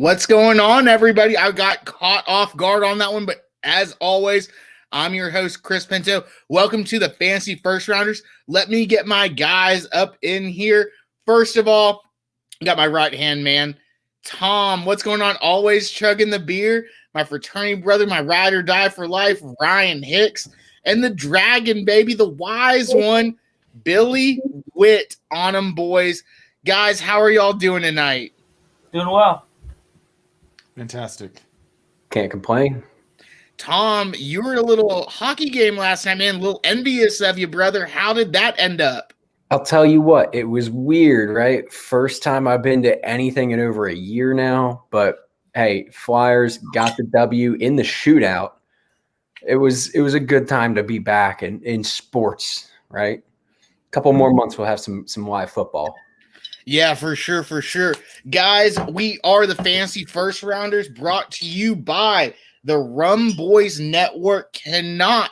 What's going on, everybody? I got caught off guard on that one, but as always, I'm your host, Chris Pinto. Welcome to the Fantasy First Rounders. Let me get my guys up in here. First of all, I got my right-hand man, Tom. What's going on? Always chugging the beer. My fraternity brother, my ride or die for life, Ryan Hicks. And the dragon, baby, the wise one, Billy Whitt on them, boys. Guys, how are y'all doing tonight? Doing well. Fantastic. Can't complain. Tom, you were at a little hockey game last night, man. A little envious of you, brother. How did that end up? I'll tell you what, it was weird, right? First time I've been to anything in over a year now, but hey, Flyers got the W in the shootout. It was a good time to be back in sports, right? A couple more months we'll have some live football. Yeah, for sure. Guys, we are the Fantasy First Rounders, brought to you by the Rumboyz Network. Cannot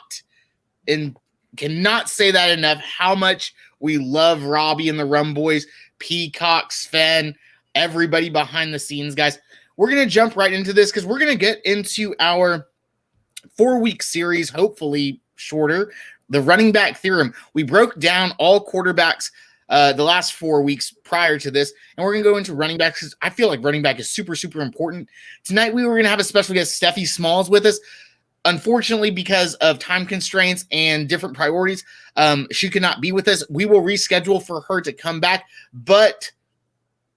say that enough, how much we love Robbie and the Rumboyz, Peacock, Sven, everybody behind the scenes, guys. We're going to jump right into this because we're going to get into our 4-week series, hopefully shorter, the running back theorem. We broke down all quarterbacks the last 4 weeks prior to this, and we're going to go into running backs because I feel like running back is super important. Tonight, we were going to have a special guest, Steffi Smalls, with us. Unfortunately, because of time constraints and different priorities, she could not be with us. We will reschedule for her to come back, but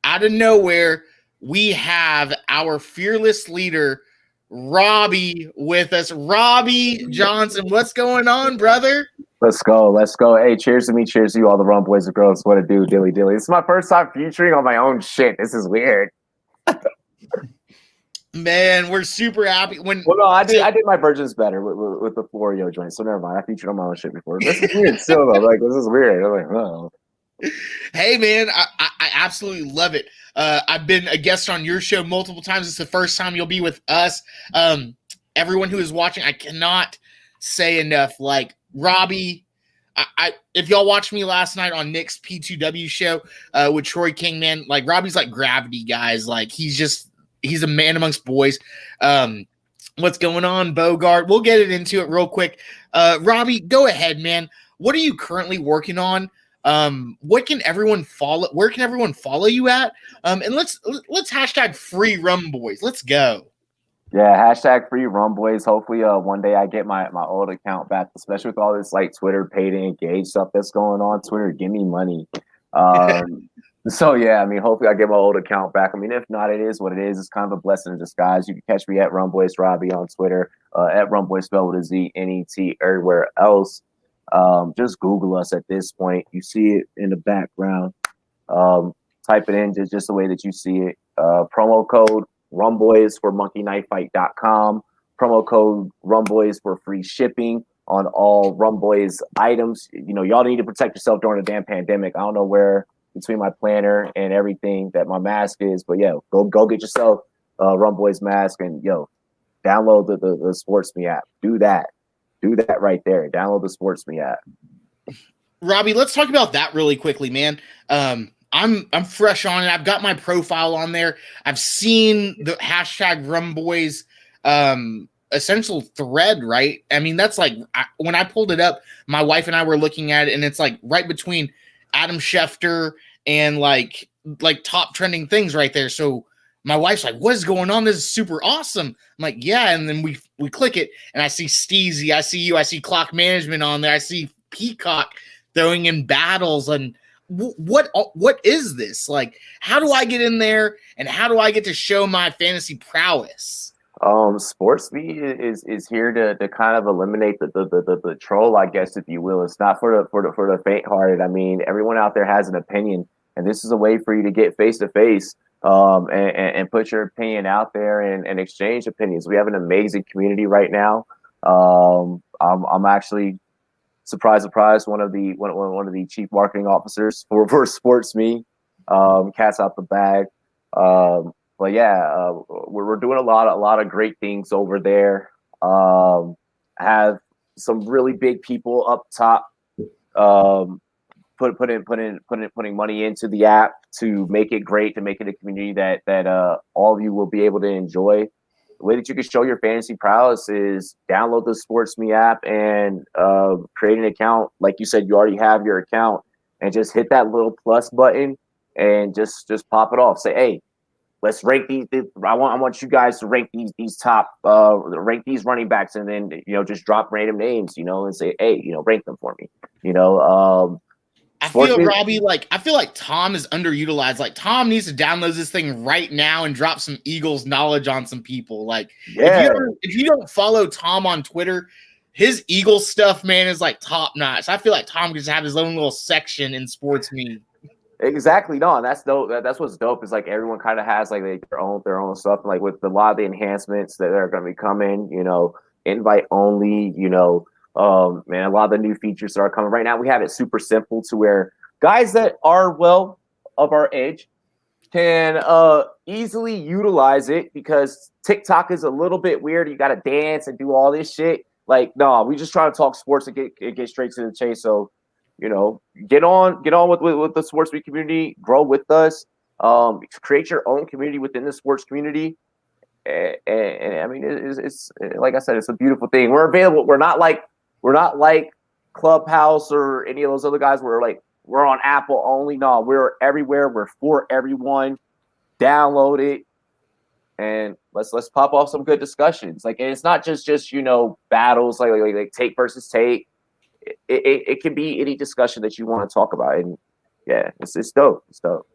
out of nowhere, we have our fearless leader, Robbie, with us. Robbie Johnson, what's going on, brother? Let's go. Hey, cheers to me. Cheers to you, all the Rumboyz and girls. What it do, dilly. This is my first time featuring on my own shit. This is weird. Man, we're super happy. I did my versions better with the Florio joint, so never mind. I featured on my own shit before. This is weird still, though. Like, this is weird. I'm like, oh. Hey, man, I absolutely love it. I've been a guest on your show multiple times. It's the first time you'll be with us. Everyone who is watching, I cannot say enough. Like, Robbie, if y'all watched me last night on Nick's P2W show with Troy King, man, like, Robbie's like gravity, guys. Like, he's a man amongst boys. What's going on, Bogart? We'll get into it real quick. Robbie, go ahead, man. What are you currently working on? What can everyone follow? Where can everyone follow you at? And let's hashtag free Rumboyz. Let's go. Yeah, hashtag free Rumboyz. Hopefully, one day I get my old account back, especially with all this like Twitter pay to engage stuff that's going on. Twitter, give me money. So yeah, I mean, hopefully I get my old account back. I mean, if not, it is what it is. It's kind of a blessing in disguise. You can catch me at Rumboyz Robbie on Twitter, at Rumboyz spelled with a Z, N-E-T, everywhere else. Just Google us at this point. You see it in the background. Type it in just the way that you see it. Promo code Rumboyz for monkeyknifefight.com. Promo code Rumboyz for free shipping on all Rumboyz items. You know, y'all need to protect yourself during the damn pandemic. I don't know where between my planner and everything that my mask is, but yeah, go get yourself a Rumboyz mask and download the SportsMe app. Do that right there. Download the SportsMe app. Robbie, let's talk about that really quickly, man. I'm fresh on it. I've got my profile on there. I've seen the hashtag Rumboyz essential thread, right? I mean, that's like when I pulled it up, my wife and I were looking at it, and it's like right between Adam Schefter and like top trending things right there. So my wife's like, what is going on? This is super awesome. I'm like, yeah. And then we click it, and I see Steezy, I see you, I see Clock Management on there. I see Peacock throwing in battles. And what is this? Like, how do I get in there, and how do I get to show my fantasy prowess? SportsMe is here to kind of eliminate the troll, I guess, if you will. It's not for the faint-hearted. I mean, everyone out there has an opinion, and this is a way for you to get face to face and put your opinion out there and exchange opinions. We have an amazing community right now. I'm actually surprise, one of the chief marketing officers for SportsMe. Cat's out the bag. But yeah, we're doing a lot of great things over there. Have some really big people up top putting money into the app to make it great, to make it a community that all of you will be able to enjoy. The way that you can show your fantasy prowess is download the SportsMe app and create an account. Like you said, you already have your account, and just hit that little plus button and just pop it off. Say, hey, let's rank these. I want you guys to rank these top, rank these running backs, and then just drop random names, and say, hey, rank them for me. I feel Robbie, I feel like Tom is underutilized. Like Tom needs to download this thing right now and drop some Eagles knowledge on some people. Like, if you don't follow Tom on Twitter, his Eagles stuff, man, is like top notch. I feel like Tom could just have his own little section in SportsMe. Exactly. No, and that's dope. That's what's dope is like everyone kind of has like their own stuff. And like with a lot of the enhancements that are going to be coming, invite only, man, a lot of the new features that are coming right now. We have it super simple to where guys that are of our age can easily utilize it, because TikTok is a little bit weird. You got to dance and do all this shit. Like, no, we just trying to talk sports and get straight to the chase. So, get on with the SportsMe community, grow with us, create your own community within the sports community. And I mean, it's like I said, it's a beautiful thing. We're available. We're not like Clubhouse or any of those other guys where we're on Apple only. No, we're everywhere. We're for everyone. Download it and let's pop off some good discussions. Like, and it's not just battles like take versus take. It can be any discussion that you want to talk about, and yeah, it's dope. It's dope.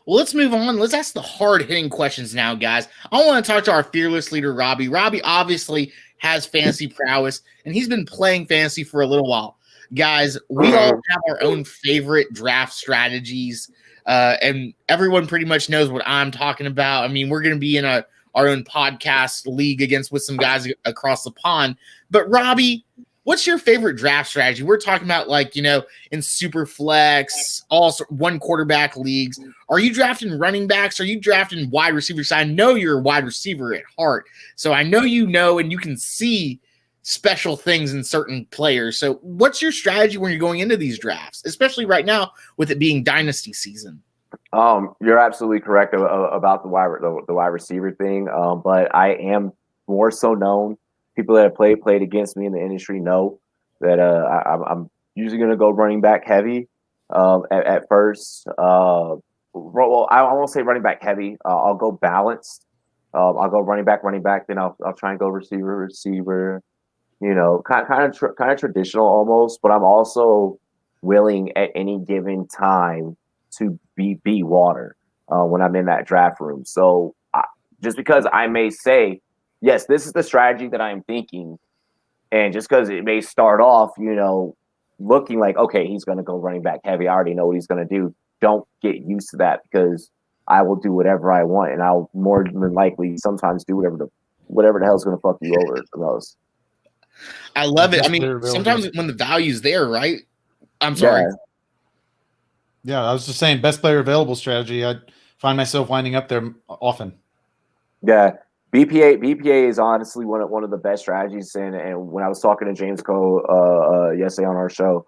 Well, let's move on. Let's ask the hard-hitting questions now, guys. I want to talk to our fearless leader, Robbie. Robbie obviously has fantasy prowess, and he's been playing fantasy for a little while. Guys, we all have our own favorite draft strategies, and everyone pretty much knows what I'm talking about. I mean, we're going to be in our own podcast league with some guys across the pond. But, Robbie, what's your favorite draft strategy? We're talking about in super flex, also one quarterback leagues. Are you drafting running backs? Are you drafting wide receivers? I know you're a wide receiver at heart. So I know and you can see special things in certain players. So what's your strategy when you're going into these drafts, especially right now with it being dynasty season? You're absolutely correct about the wide receiver thing. But I am more so known. People that have played against me in the industry know that I'm usually going to go running back heavy at first. Well, I won't say running back heavy. I'll go balanced. I'll go running back. Then I'll try and go receiver. Kind of traditional almost. But I'm also willing at any given time to be water when I'm in that draft room. So just because I may say, yes, this is the strategy that I'm thinking. And just because it may start off, looking like, okay, he's going to go running back heavy. I already know what he's going to do. Don't get used to that, because I will do whatever I want. And I'll more than likely sometimes do whatever the hell's going to fuck you over the most. I love it. I mean, sometimes when the value's there, right? I'm sorry. Yeah, I was just saying best player available strategy. I find myself winding up there often. Yeah. BPA is honestly one of the best strategies, and when I was talking to James Cole yesterday on our show,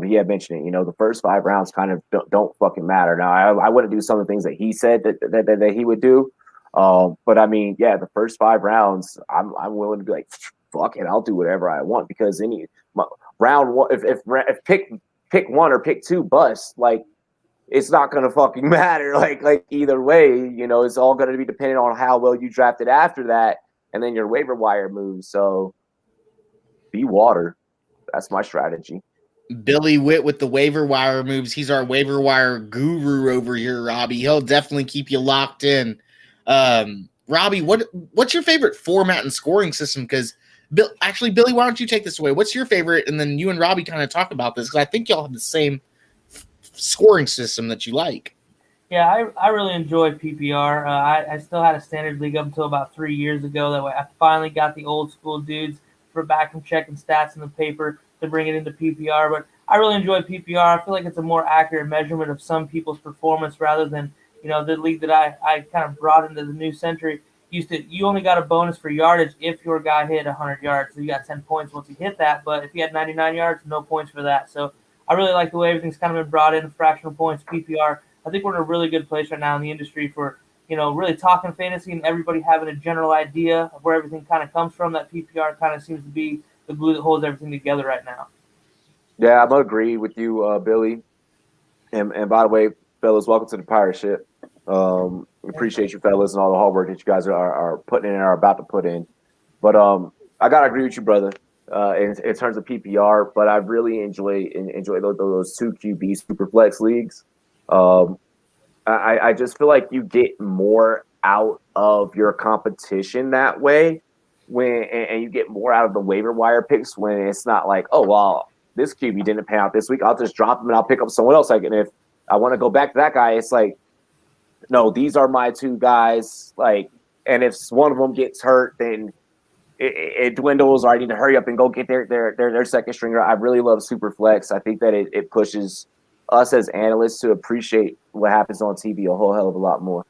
he had mentioned it. The first 5 rounds kind of don't fucking matter. Now I wouldn't do some of the things that he said that he would do, but I mean, yeah, the first 5 rounds, I'm willing to be like, fuck it, I'll do whatever I want, because round one, if pick 1 or pick 2 bust, like, it's not going to fucking matter. Like either way, it's all going to be dependent on how well you drafted after that, and then your waiver wire moves. So be water. That's my strategy. Billy Whitt with the waiver wire moves. He's our waiver wire guru over here, Robbie. He'll definitely keep you locked in. Robbie, what's your favorite format and scoring system? Because Billy, why don't you take this away? What's your favorite? And then you and Robbie kind of talk about this, because I think y'all have the same scoring system that you like. Yeah, I really enjoy PPR. I still had a standard league up until about 3 years ago. That way, I finally got the old school dudes for back from checking stats in the paper to bring it into PPR. But I really enjoy PPR. I feel like it's a more accurate measurement of some people's performance rather than the league that I kind of brought into the new century. You only got a bonus for yardage if your guy hit 100 yards. So you got 10 points once he hit that. But if he had 99 yards, no points for that. So I really like the way everything's kind of been brought in, fractional points, PPR. I think we're in a really good place right now in the industry for, really talking fantasy and everybody having a general idea of where everything kind of comes from. That PPR kind of seems to be the glue that holds everything together right now. Yeah, I'm gonna agree with you, Billy. And by the way, fellas, welcome to the pirate ship. We appreciate you, fellas, and all the hard work that you guys are putting in and are about to put in. But I gotta agree with you, brother. In terms of PPR, but I really enjoy those two QB superflex leagues. I just feel like you get more out of your competition that way and you get more out of the waiver wire picks when it's not like, oh, well, this QB didn't pan out this week. I'll just drop him and I'll pick up someone else. Like, and if I want to go back to that guy, it's like, no, these are my two guys. Like, and if one of them gets hurt, then it dwindles, or I need to hurry up and go get their second stringer. I really love Superflex. I think that it pushes us as analysts to appreciate what happens on TV a whole hell of a lot more.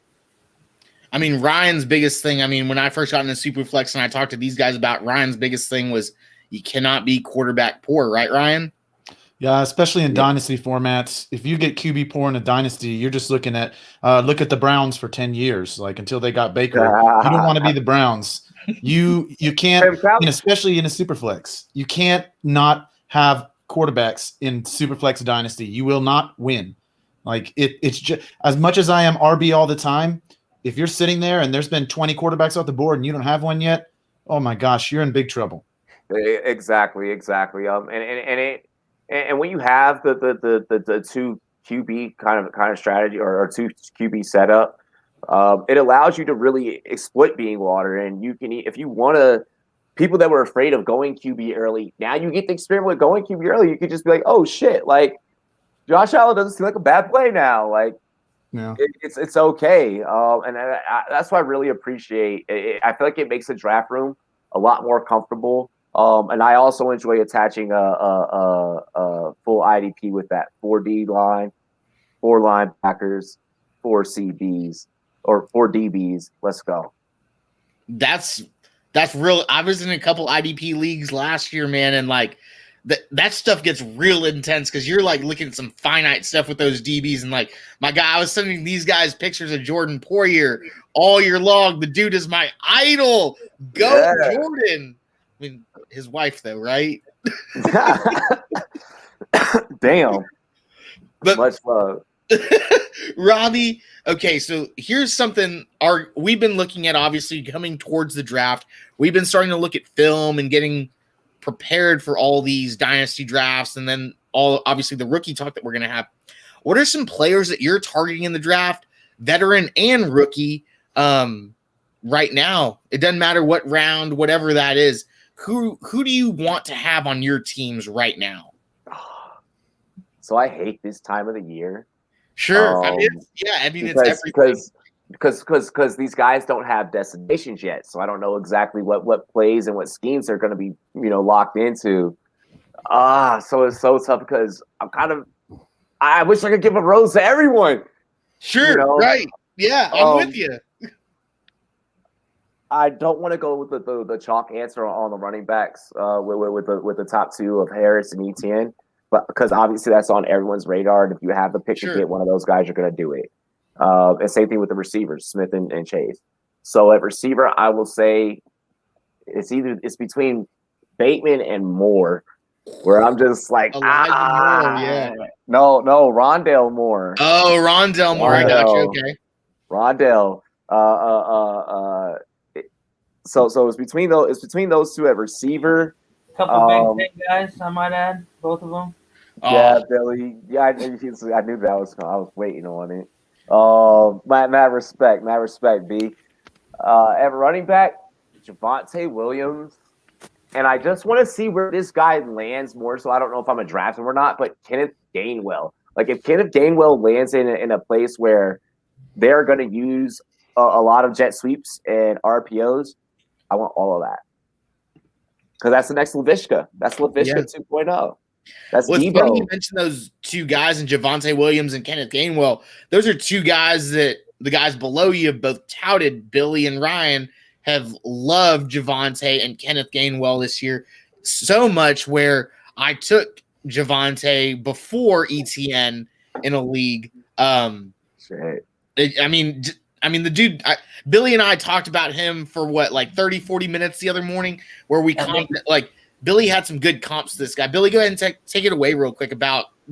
I mean, Ryan's biggest thing, when I first got into Superflex and I talked to these guys about Ryan's biggest thing was you cannot be quarterback poor, right, Ryan? Yeah, especially in dynasty formats. If you get QB poor in a dynasty, you're just looking at look at the Browns for 10 years, like until they got Baker. You don't want to be the Browns. You can't, and especially in a Superflex, you can't not have quarterbacks in Superflex dynasty. You will not win. Like it's just as much as I am RB all the time. If you're sitting there and there's been 20 quarterbacks off the board and you don't have one yet, oh my gosh, you're in big trouble. Exactly. And when you have the two QB kind of strategy or two QB setup, it allows you to really exploit being water. And you can, if you want to, people that were afraid of going QB early, now you get to experiment with going QB early. You could just be like, oh shit, like Josh Allen doesn't seem like a bad play now. Like, yeah, it's okay. And that's why I really appreciate it. I feel like it makes the draft room a lot more comfortable. And I also enjoy attaching a full IDP with that 4D line, 4 linebackers, 4 CBs, or 4 DBs. Let's go. That's real. I was in a couple IDP leagues last year, man, and like that stuff gets real intense because you're like looking at some finite stuff with those DBs, and like my guy, I was sending these guys pictures of Jordan Poyer all year long. The dude is my idol. Go Jordan. I mean, his wife though, right? Damn. But much love. Robbie, okay, so here's something we've been looking at, obviously coming towards the draft. We've been starting to look at film and getting prepared for all these dynasty drafts, and then obviously the rookie talk that we're going to have. What are some players that you're targeting in the draft, veteran and rookie, right now? It doesn't matter what round, whatever that is. Who do you want to have on your teams right now? So I hate this time of the year. Sure. It's everything. Because these guys don't have destinations yet. So I don't know exactly what plays and what schemes they're going to be, locked into. So it's so tough because I wish I could give a rose to everyone. Sure. Right. Yeah. I'm with you. I don't want to go with the chalk answer on the running backs with the top two of Harris and Etienne, but because obviously that's on everyone's radar, and if you have the pick to get one of those guys, you're going to do it. And same thing with the receivers, Smith and Chase. So at receiver, I will say it's between Bateman and Moore, where I'm just like Moore, yeah. No, Rondale Moore. Oh, Rondale Moore. I got you. Okay. Rondale. So it's between those two at receiver. Couple big guys, I might add, both of them. Yeah, Billy. Yeah, I knew that was. I was waiting on it. Mad respect, B. At running back, Javonte Williams, and I just want to see where this guy lands more. So I don't know if I'm gonna draft him or not. But Kenneth Gainwell, like if Kenneth Gainwell lands in a place where they're gonna use a lot of jet sweeps and RPOs, I want all of that. Because that's the next Laviska. That's Laviska 2.0. That's Debo. Funny you mentioned those two guys, and Javonte Williams and Kenneth Gainwell. Those are two guys that the guys below you have both touted. Billy and Ryan have loved Javonte and Kenneth Gainwell this year so much where I took Javonte before ETN in a league. Shit. The dude, Billy and I talked about him for what, like 30, 40 minutes the other morning, where we like Billy had some good comps to this guy. Billy, go ahead and take it away real quick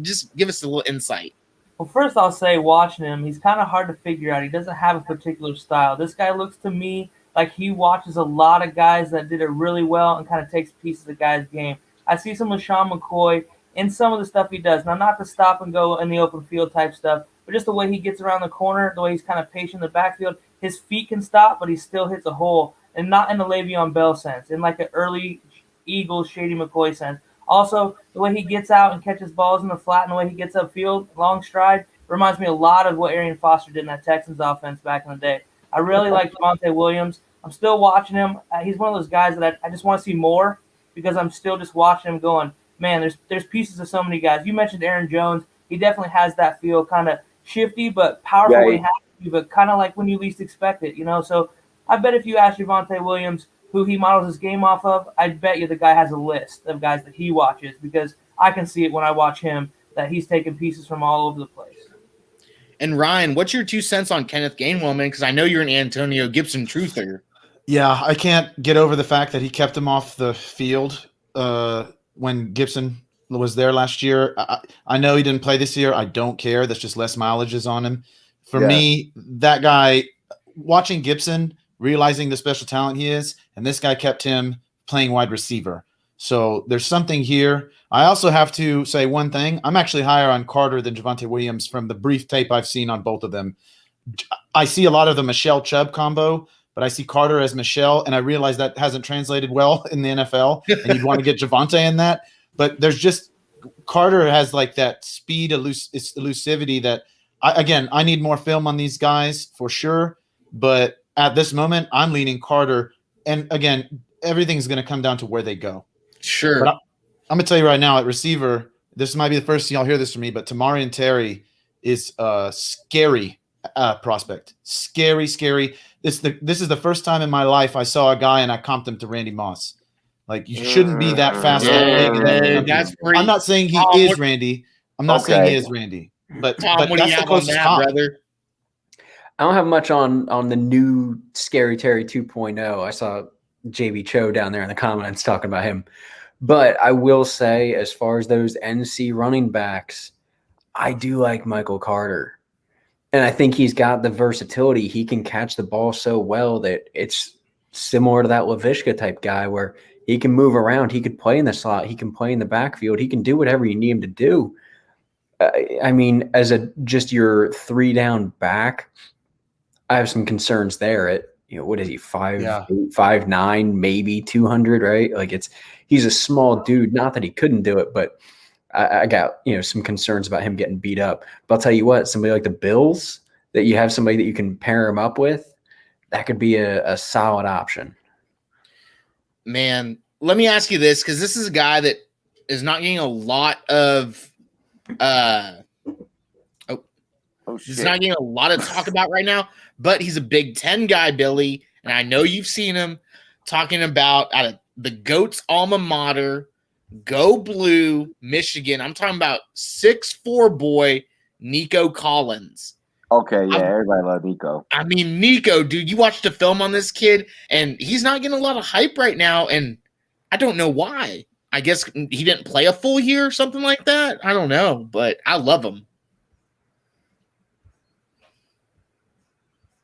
just give us a little insight. Well, first I'll say, watching him, he's kind of hard to figure out. He doesn't have a particular style. This guy looks to me like he watches a lot of guys that did it really well and kind of takes pieces of the guy's game. I see some LaShawn McCoy in some of the stuff he does. Now, not the stop and go in the open field type stuff, but just the way he gets around the corner, the way he's kind of patient in the backfield. His feet can stop, but he still hits a hole, and not in the Le'Veon Bell sense, in like an early Eagles, Shady McCoy sense. Also, the way he gets out and catches balls in the flat and the way he gets upfield, long stride, reminds me a lot of what Arian Foster did in that Texans offense back in the day. I really like Javonte Williams. I'm still watching him. He's one of those guys that I just want to see more, because I'm still just watching him going, man, there's pieces of so many guys. You mentioned Aaron Jones. He definitely has that feel, kind of shifty but powerful when he has to, but kind of like when you least expect it, So I bet if you ask Javonte Williams who he models his game off of, I bet you the guy has a list of guys that he watches, because I can see it when I watch him that he's taking pieces from all over the place. And Ryan, what's your 2 cents on Kenneth Gainwell, man? Because I know you're an Antonio Gibson truther. Yeah, I can't get over the fact that he kept him off the field when Gibson was there last year. I know he didn't play this year. I don't care. That's just less mileages on him. For me, that guy, watching Gibson, realizing the special talent he is, and this guy kept him playing wide receiver. So there's something here. I also have to say one thing. I'm actually higher on Carter than Javonte Williams from the brief tape I've seen on both of them. I see a lot of the Michelle Chubb combo, but I see Carter as Michelle, and I realize that hasn't translated well in the NFL, and you'd want to get Javonte in that. But there's just – Carter has like that speed, elusivity that I need more film on these guys for sure. But at this moment, I'm leaning Carter. And, again, everything's going to come down to where they go. Sure. But I'm going to tell you right now, at receiver, this might be the first y'all hear this from me, but Tamarian Terry is a scary prospect. Scary. This is the first time in my life I saw a guy and I comped him to Randy Moss. Like, you shouldn't be that fast. I'm not saying he is Randy. I'm not saying he is Randy. But Tom, what do you have on that, brother? I don't have much on the new Scary Terry 2.0. I saw JB Cho down there in the comments talking about him. But I will say, as far as those NC running backs, I do like Michael Carter. And I think he's got the versatility. He can catch the ball so well that it's similar to that Laviska type guy where he can move around. He could play in the slot. He can play in the backfield. He can do whatever you need him to do. I mean, as just your 3-down back, I have some concerns there at, what is he, 5'8", 5'9", maybe 200, right? Like he's a small dude. Not that he couldn't do it, but I got, some concerns about him getting beat up. But I'll tell you what, somebody like the Bills, that you have somebody that you can pair him up with, that could be a solid option. Man, let me ask you this, because this is a guy that is not getting a lot of he's not getting a lot of talk about right now, but he's a Big Ten guy, Billy, and I know you've seen him talking about out of the GOAT's alma mater, Go Blue, Michigan. I'm talking about 6'4" boy Nico Collins. Okay, yeah, everybody loves Nico. I mean, Nico, dude, you watched a film on this kid, and he's not getting a lot of hype right now, and I don't know why. I guess he didn't play a full year or something like that. I don't know, but I love him.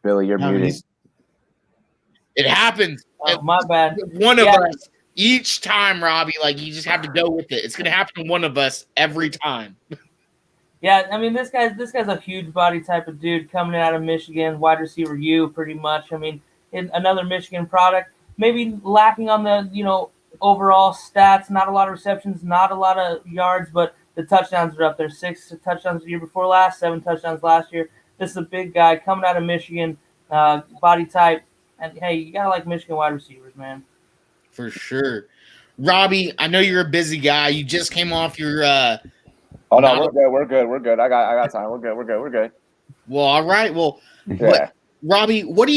Billy, you're muted. It happens. Oh, my bad. One of us each time, Robbie. Like, you just have to go with it. It's going to happen to one of us every time. Yeah, I mean, this guy's a huge body type of dude coming out of Michigan, wide receiver U, pretty much. I mean, another Michigan product, maybe lacking on the overall stats, not a lot of receptions, not a lot of yards, but the touchdowns are up there. 6 touchdowns the year before last, 7 touchdowns last year. This is a big guy coming out of Michigan, body type. And, hey, you got to like Michigan wide receivers, man. For sure. Robbie, I know you're a busy guy. You just came off your oh, no, we're good. I got time. We're good. Well, all right. Well, yeah. Robbie, what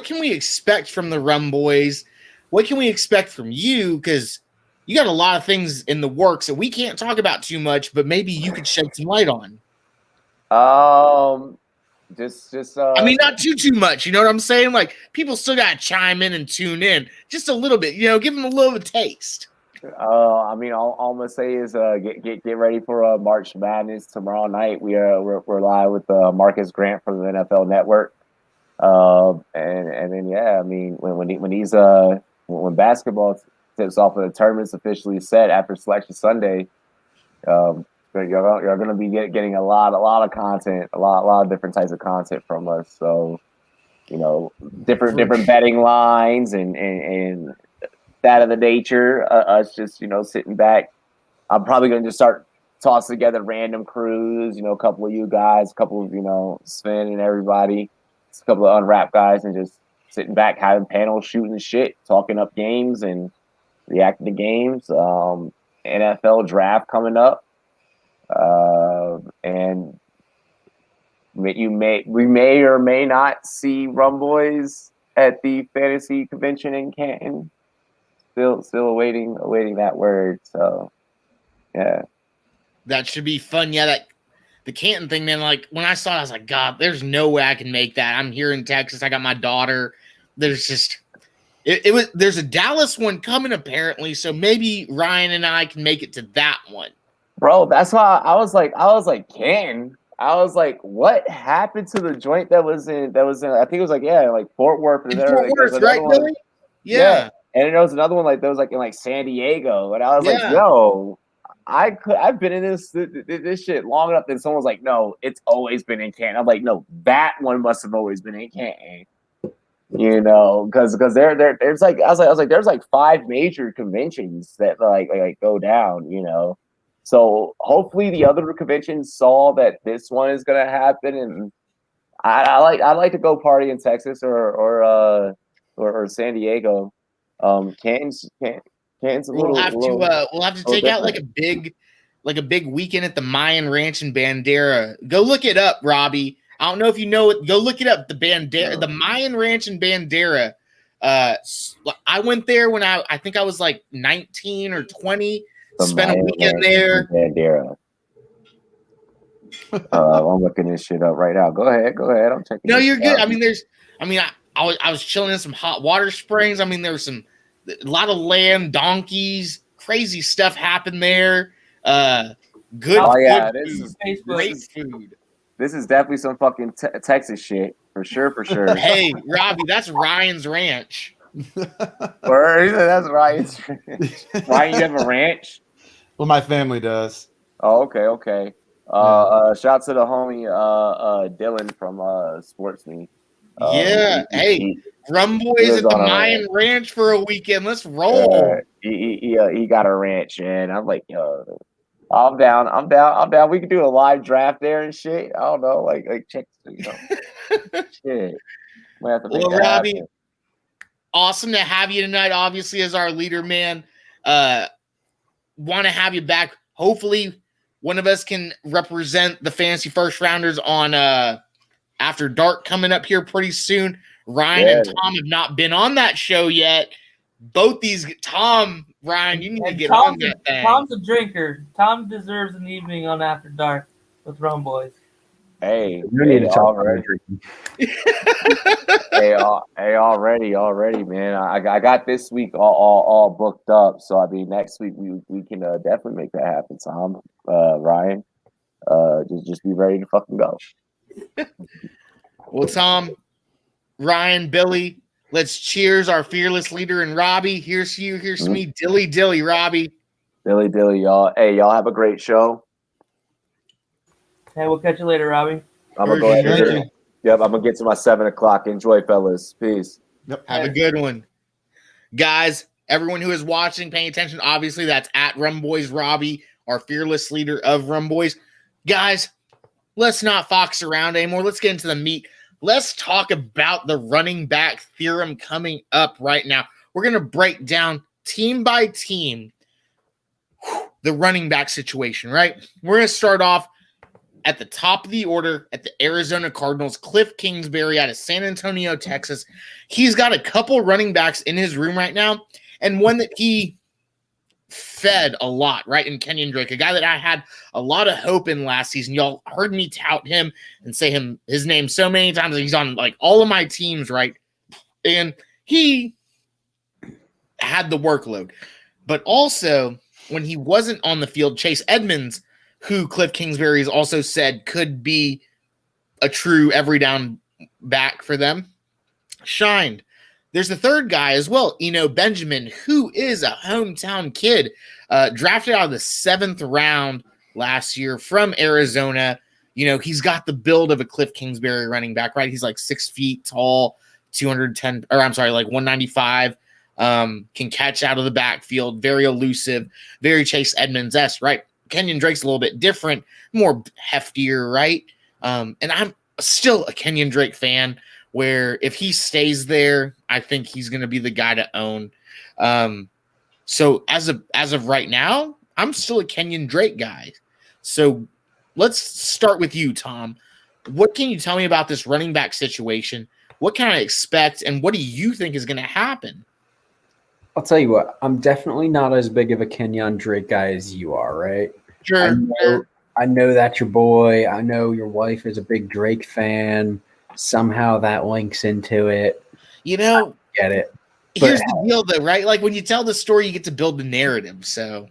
can we expect from the Rumboyz? What can we expect from you? Because you got a lot of things in the works that we can't talk about too much, but maybe you could shed some light on. I mean, not too much. You know what I'm saying? Like, people still got to chime in and tune in just a little bit. You know, give them a little taste. I mean, all I'm gonna say is get ready for March Madness tomorrow night. We're live with Marcus Grant from the NFL Network, and then I mean when basketball tips off and the tournament's officially set after Selection Sunday, you're gonna be getting a lot of content, a lot of different types of content from us. So, you know, different betting lines and that of the nature, us just, you know, sitting back. I'm probably going to just start tossing together random crews, you know, a couple of you guys, a couple of, you know, Sven and everybody, just a couple of unwrapped guys, and just sitting back, having panels, shooting shit, talking up games and reacting to games. NFL draft coming up. And we may or may not see Rumboyz at the fantasy convention in Canton. Still awaiting that word. So, yeah, that should be fun. Yeah, that the Canton thing, man. Like, when I saw it, I was like, God, there's no way I can make that. I'm here in Texas. I got my daughter. There's just there's a Dallas one coming apparently, so maybe Ryan and I can make it to that one. Bro, that's why I was like, Canton. I was like, what happened to the joint that was in? I think it was like Fort Worth. Fort Worth, right, Billy? Yeah. And there was another one like that was like in like San Diego, and I was like, "Yo, I've been in this shit long enough that someone's like, no, it's always been in Canton." I'm like, no, that one must have always been in Canton, you know, because there's like I was like there's like 5 major conventions that like go down, you know, so hopefully the other conventions saw that this one is gonna happen, and I like to go party in Texas or San Diego. Canton's a little. We'll have to take out like a big weekend at the Mayan Ranch in Bandera. Go look it up, Robbie. I don't know if you know it. Go look it up. The Mayan Ranch in Bandera. I went there when I think I was like 19 or 20. Spent a weekend there. Bandera. I'm looking this shit up right now. Go ahead. I'm checking. No, you're good. I mean, I was chilling in some hot water springs. I mean, there was a lot of lamb, donkeys, crazy stuff happened there. Good. Oh yeah, this is great food. This is definitely some fucking Texas shit for sure. Hey, Robbie, that's Ryan's ranch. That's Ryan's ranch. Ryan, you have a ranch? Well, my family does. Oh, okay. Shout to the homie Dylan from SportsMe. Hey, Rumboyz at the Mayan Ranch for a weekend. Let's roll. He got a ranch, and I'm like, yo, I'm down. We could do a live draft there and shit. I don't know, like check, you know, shit. Well, Robbie, awesome to have you tonight. Obviously, as our leader, man. Want to have you back. Hopefully, one of us can represent the fantasy first rounders on After Dark coming up here pretty soon. Ryan and Tom have not been on that show yet. Both these Ryan, you need to get on that thing. Tom's a drinker. Tom deserves an evening on After Dark with Rumboyz. Hey, you need to talk about drinking. Already, man. I got this week all booked up. So I mean, next week we can definitely make that happen. Tom, Ryan, just be ready to fucking go. Well, Tom, Ryan, Billy, let's cheers our fearless leader and Robbie. Here's you. Here's me. Dilly, Robbie. Dilly, y'all. Hey, y'all have a great show. Hey, we'll catch you later, Robbie. I'm gonna go ahead. Yep, I'm gonna get to my 7 o'clock. Enjoy, fellas. Peace. Yep. Have a good one, guys. Everyone who is watching, paying attention. Obviously, that's at Rumboyz Robbie, our fearless leader of Rumboyz. Guys, let's not fox around anymore. Let's get into the meat. Let's talk about the running back theorem coming up right now. We're gonna break down team by team the running back situation. Right. We're gonna start off at the top of the order at the Arizona Cardinals, Cliff Kingsbury out of San Antonio, Texas. He's got a couple running backs in his room right now, and one that he fed a lot, right? In Kenyon Drake, a guy that I had a lot of hope in last season. Y'all heard me tout him and say his name so many times. He's on like all of my teams, right? And he had the workload. But also, when he wasn't on the field, Chase Edmonds, who Cliff Kingsbury has also said could be a true every down back for them, shined. There's the third guy as well, Benjamin, who is a hometown kid, drafted out of the 7th round last year from Arizona. He's got the build of a Cliff Kingsbury running back, right? He's like 6 feet tall, 195, can catch out of the backfield, very elusive, very Chase Edmonds-esque, right? Kenyon Drake's a little bit different, more heftier, right? And I'm still a Kenyon Drake fan, where if he stays there, I think he's going to be the guy to own. So as of right now, I'm still a Kenyon Drake guy. So let's start with you, Tom. What can you tell me about this running back situation? What can I expect, and what do you think is going to happen? I'll tell you what, I'm definitely not as big of a Kenyon Drake guy as you are, right? Sure. I know that's your boy. I know your wife is a big Drake fan. Somehow that links into it. I get it. Here's the deal, though, right? Like when you tell the story, you get to build the narrative. So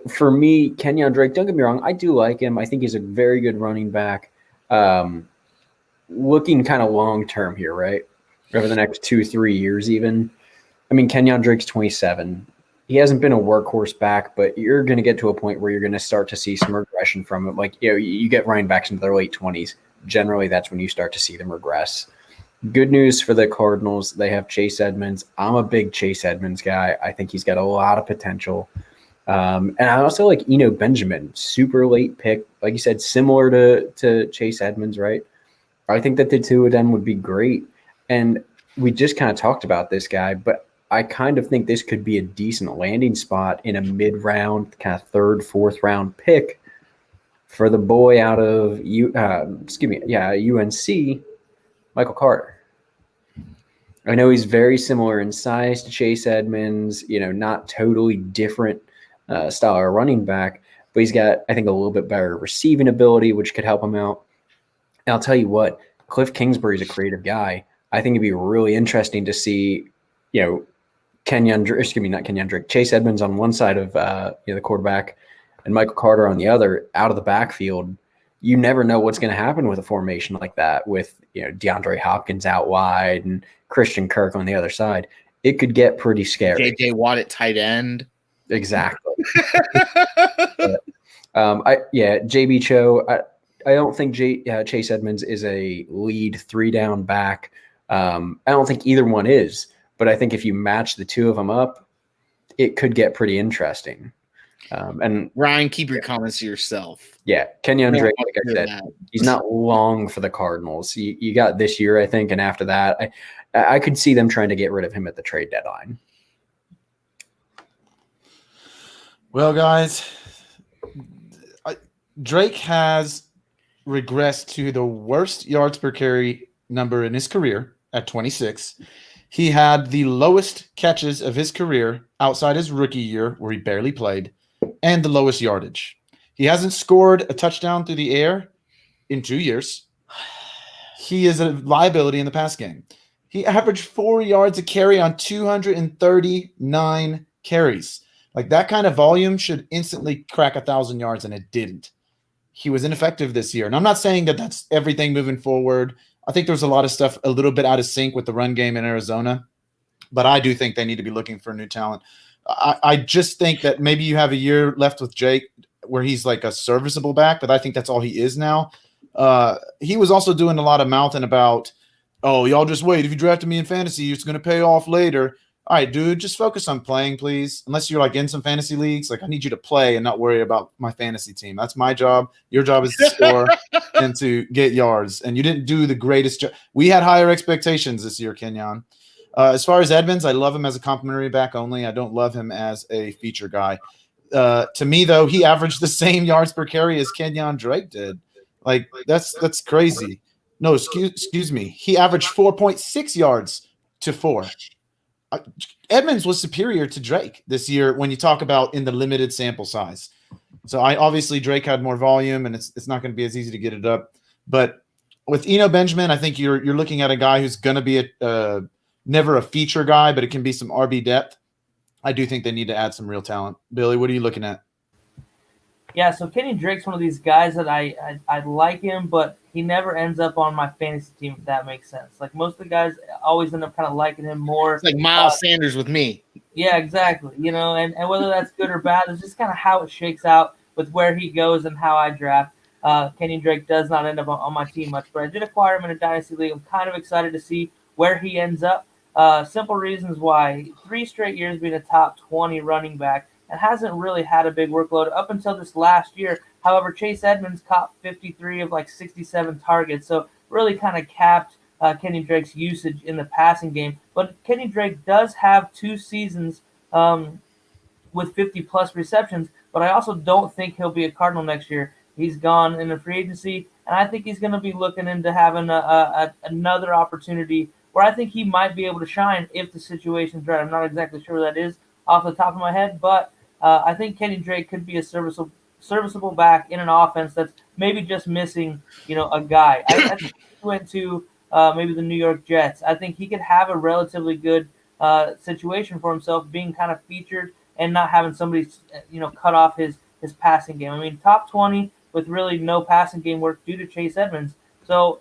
for me, Kenyon Drake, don't get me wrong, I do like him. I think he's a very good running back. Looking kind of long term here, right? Over the next 2-3 years, even. I mean, Kenyon Drake's 27. He hasn't been a workhorse back, but you're going to get to a point where you're going to start to see some regression from him. Like, you get running backs into their late 20s. Generally, that's when you start to see them regress. Good news for the Cardinals. They have Chase Edmonds. I'm a big Chase Edmonds guy. I think he's got a lot of potential. And I also like Benjamin, super late pick. Like you said, similar to Chase Edmonds, right? I think that the two of them would be great. And we just kind of talked about this guy, but I kind of think this could be a decent landing spot in a mid-round, kind of 3rd, 4th round pick for the boy out of UNC, Michael Carter. I know he's very similar in size to Chase Edmonds, not totally different style of running back, but he's got, I think, a little bit better receiving ability, which could help him out. And I'll tell you what, Cliff Kingsbury is a creative guy. I think it'd be really interesting to see, Chase Edmonds on one side of the quarterback and Michael Carter on the other, out of the backfield. You never know what's going to happen with a formation like that, with DeAndre Hopkins out wide and Christian Kirk on the other side. It could get pretty scary. JJ Watt at tight end. Exactly. JB Cho. I don't think Chase Edmonds is a lead 3-down back. I don't think either one is, but I think if you match the two of them up, it could get pretty interesting. And Ryan, keep your comments to yourself. Yeah, Kenyon Drake, like I said, he's not long for the Cardinals. You got this year, I think, and after that, I could see them trying to get rid of him at the trade deadline. Well, guys, Drake has regressed to the worst yards per carry number in his career at 26. He had the lowest catches of his career outside his rookie year, where he barely played, and the lowest yardage. He hasn't scored a touchdown through the air in 2 years. He is a liability in the pass game. He averaged 4 yards a carry on 239 carries. Like, that kind of volume should instantly crack 1,000 yards, and it didn't. He was ineffective this year. And I'm not saying that that's everything moving forward. I think there's a lot of stuff a little bit out of sync with the run game in Arizona, but I do think they need to be looking for new talent. I just think that maybe you have a year left with Jake where he's like a serviceable back, but I think that's all he is now. He was also doing a lot of mouthing about, oh, y'all just wait. If you drafted me in fantasy, it's going to pay off later. All right, dude, just focus on playing, please. Unless you're like in some fantasy leagues, like I need you to play and not worry about my fantasy team. That's my job. Your job is to score and to get yards. And you didn't do the greatest job. We had higher expectations this year, Kenyon. As far as Edmonds, I love him as a complimentary back only. I don't love him as a feature guy. To me, though, he averaged the same yards per carry as Kenyon Drake did. Like, that's crazy. No, excuse me. He averaged 4.6 yards to 4. Edmonds was superior to Drake this year when you talk about in the limited sample size. So obviously Drake had more volume, and it's not going to be as easy to get it up. But with Eno Benjamin, I think you're looking at a guy who's going to be never a feature guy, but it can be some RB depth. I do think they need to add some real talent. Billy, what are you looking at? Yeah, so Kenyon Drake's one of these guys that I like him, but he never ends up on my fantasy team, if that makes sense. Like most of the guys always end up kind of liking him more. It's like Miles Sanders with me. Yeah, exactly. And whether that's good or bad, it's just kind of how it shakes out with where he goes and how I draft. Kenyon Drake does not end up on my team much, but I did acquire him in a dynasty league. I'm kind of excited to see where he ends up. Simple reasons why. 3 straight years being a top 20 running back and hasn't really had a big workload up until this last year. However, Chase Edmonds caught 53 of like 67 targets, so really kind of capped Kenyon Drake's usage in the passing game. But Kenyon Drake does have 2 seasons with 50-plus receptions, but I also don't think he'll be a Cardinal next year. He's gone in the free agency, and I think he's going to be looking into having another opportunity where I think he might be able to shine if the situation's right. I'm not exactly sure what that is off the top of my head, but I think Kenyon Drake could be a serviceable back in an offense that's maybe just missing, a guy. I think he went to maybe the New York Jets. I think he could have a relatively good situation for himself, being kind of featured and not having somebody, cut off his passing game. I mean, top 20 with really no passing game work due to Chase Edmonds. So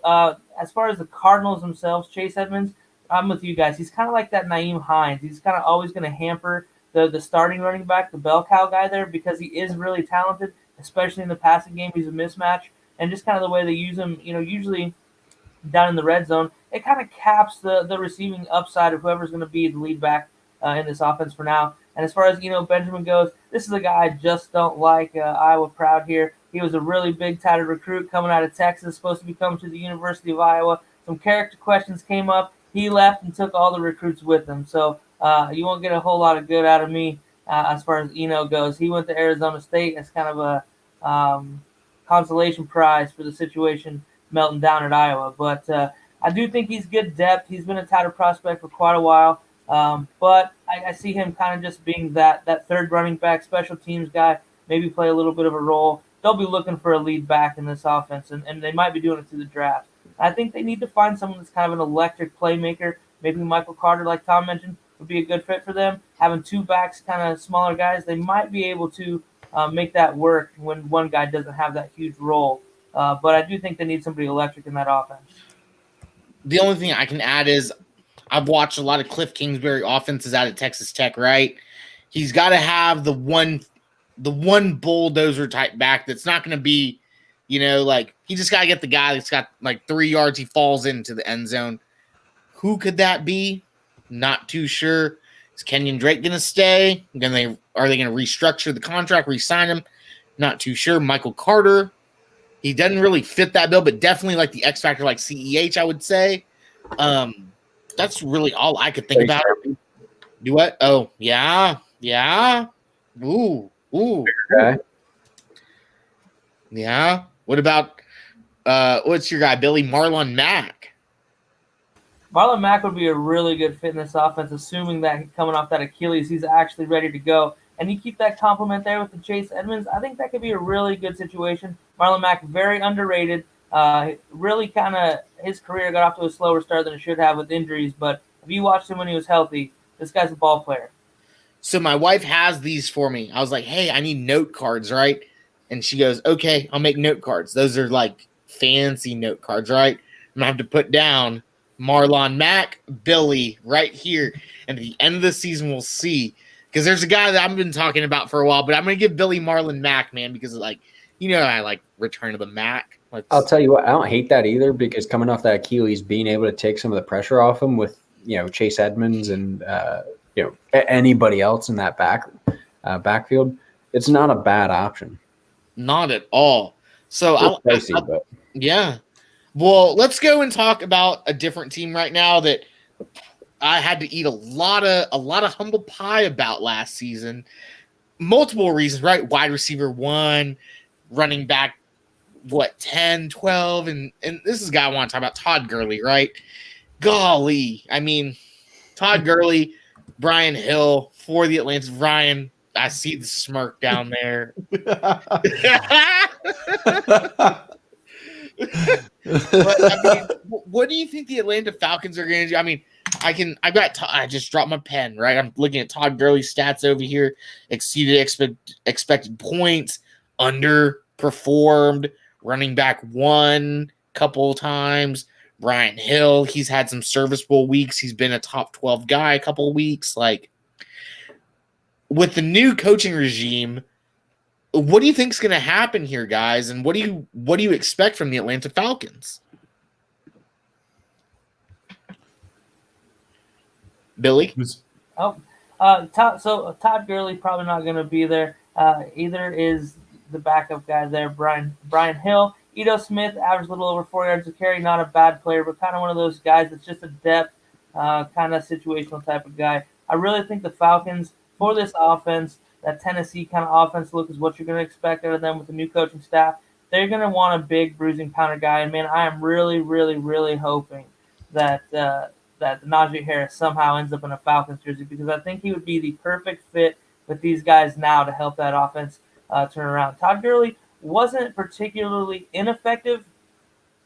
as far as the Cardinals themselves, Chase Edmonds, I'm with you guys. He's kind of like that Nyheim Hines. He's kind of always going to hamper the starting running back, the bell cow guy there, because he is really talented, especially in the passing game. He's a mismatch. And just kind of the way they use him, usually down in the red zone, it kind of caps the receiving upside of whoever's going to be the lead back in this offense for now. And as far as, Benjamin goes, this is a guy I just don't like. Iowa proud here. He was a really big, touted recruit coming out of Texas, supposed to be coming to the University of Iowa. Some character questions came up. He left and took all the recruits with him. So you won't get a whole lot of good out of me as far as Eno goes. He went to Arizona State as kind of a consolation prize for the situation melting down at Iowa. But I do think he's good depth. He's been a touted prospect for quite a while. But I see him kind of just being that third running back, special teams guy, maybe play a little bit of a role. They'll be looking for a lead back in this offense, and they might be doing it through the draft. I think they need to find someone that's kind of an electric playmaker. Maybe Michael Carter, like Tom mentioned, would be a good fit for them. Having 2 backs, kind of smaller guys, they might be able to make that work when one guy doesn't have that huge role. But I do think they need somebody electric in that offense. The only thing I can add is I've watched a lot of Cliff Kingsbury offenses out of Texas Tech, right? He's got to have the one bulldozer type back that's not going to be, he just got to get the guy that's got like 3 yards, he falls into the end zone. Who could that be? Not too sure. Is Kenyon Drake going to stay? Are they going to restructure the contract, re-sign him? Not too sure. Michael Carter, he doesn't really fit that bill, but definitely like the X factor, like CEH, I would say. That's really all I could think about. Do what? Oh, yeah. Ooh. Okay. Yeah. What about what's your guy, Billy? Marlon Mack. Marlon Mack would be a really good fit in this offense, assuming that coming off that Achilles, he's actually ready to go. And you keep that compliment there with the Chase Edmonds, I think that could be a really good situation. Marlon Mack, very underrated. Really kind of his career got off to a slower start than it should have with injuries. But if you watched him when he was healthy, this guy's a ball player. So my wife has these for me. I was like, hey, I need note cards, right? And she goes, okay, I'll make note cards. Those are like fancy note cards, right? I'm going to have to put down Marlon Mack, Billy right here. And at the end of the season, we'll see. Because there's a guy that I've been talking about for a while, but I'm going to give Billy Marlon Mack, man, because I like Return of the Mack. I'll tell you what, I don't hate that either, because coming off that Achilles, being able to take some of the pressure off him with, Chase Edmonds and, anybody else in that backfield, it's not a bad option. Not at all. So yeah. Well, let's go and talk about a different team right now that I had to eat a lot of humble pie about last season. Multiple reasons, right? Wide receiver 1, running back 10, 12, and this is a guy I want to talk about, Todd Gurley, right? Golly, I mean, Todd Gurley Brian Hill for the Atlanta. Ryan, I see the smirk down there. But, I mean, what do you think the Atlanta Falcons are going to do? I mean, I just dropped my pen, right? I'm looking at Todd Gurley's stats over here. Exceeded expected points, underperformed, running back one couple times. Brian Hill, he's had some serviceable weeks. He's been a top 12 guy a couple of weeks. Like, with the new coaching regime, what do you think is going to happen here, guys? And what do you expect from the Atlanta Falcons? Billy? Todd Gurley probably not going to be there. Either is the backup guy there, Brian Hill. Ito Smith averaged a little over 4 yards a carry. Not a bad player, but kind of one of those guys that's just a depth, kind of situational type of guy. I really think the Falcons, for this offense, that Tennessee kind of offense look is what you're going to expect out of them with the new coaching staff. They're going to want a big bruising pounder guy. And, man, I am really, really, really hoping that Najee Harris somehow ends up in a Falcons jersey, because I think he would be the perfect fit with these guys now to help that offense turn around. Todd Gurley wasn't particularly ineffective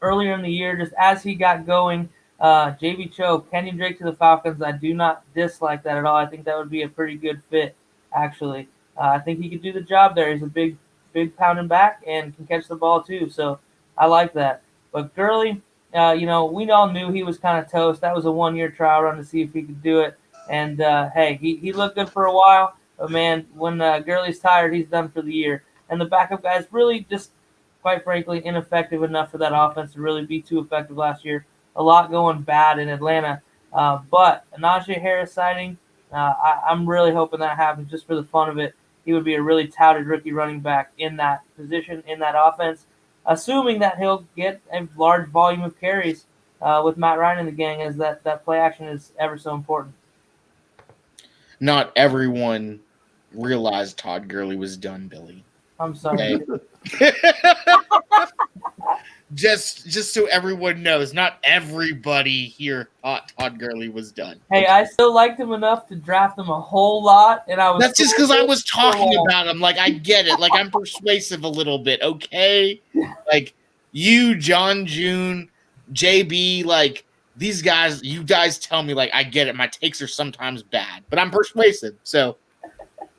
earlier in the year, just as he got going. JV Cho, Kenyon Drake to the Falcons, I do not dislike that at all. I think that would be a pretty good fit, actually. I think he could do the job there. He's a big pounding back and can catch the ball too, so I like that. But Gurley, we all knew he was kind of toast. That was a 1-year trial run to see if he could do it. And, hey, he looked good for a while. But, man, when Gurley's tired, he's done for the year. And the backup guys really just, quite frankly, ineffective enough for that offense to really be too effective last year. A lot going bad in Atlanta. But a Najee Harris signing, I'm really hoping that happens just for the fun of it. He would be a really touted rookie running back in that position, in that offense, assuming that he'll get a large volume of carries with Matt Ryan in the gang, as that play action is ever so important. Not everyone realized Todd Gurley was done, Billy. I'm sorry. Okay. Just so everyone knows, not everybody here thought Todd Gurley was done. Hey, I still liked him enough to draft him a whole lot, and I was. That's just because I was talking about him. Like, I get it. Like, I'm persuasive a little bit, okay? Like, you, John June, JB, like, these guys, you guys tell me, like, I get it. My takes are sometimes bad, but I'm persuasive, so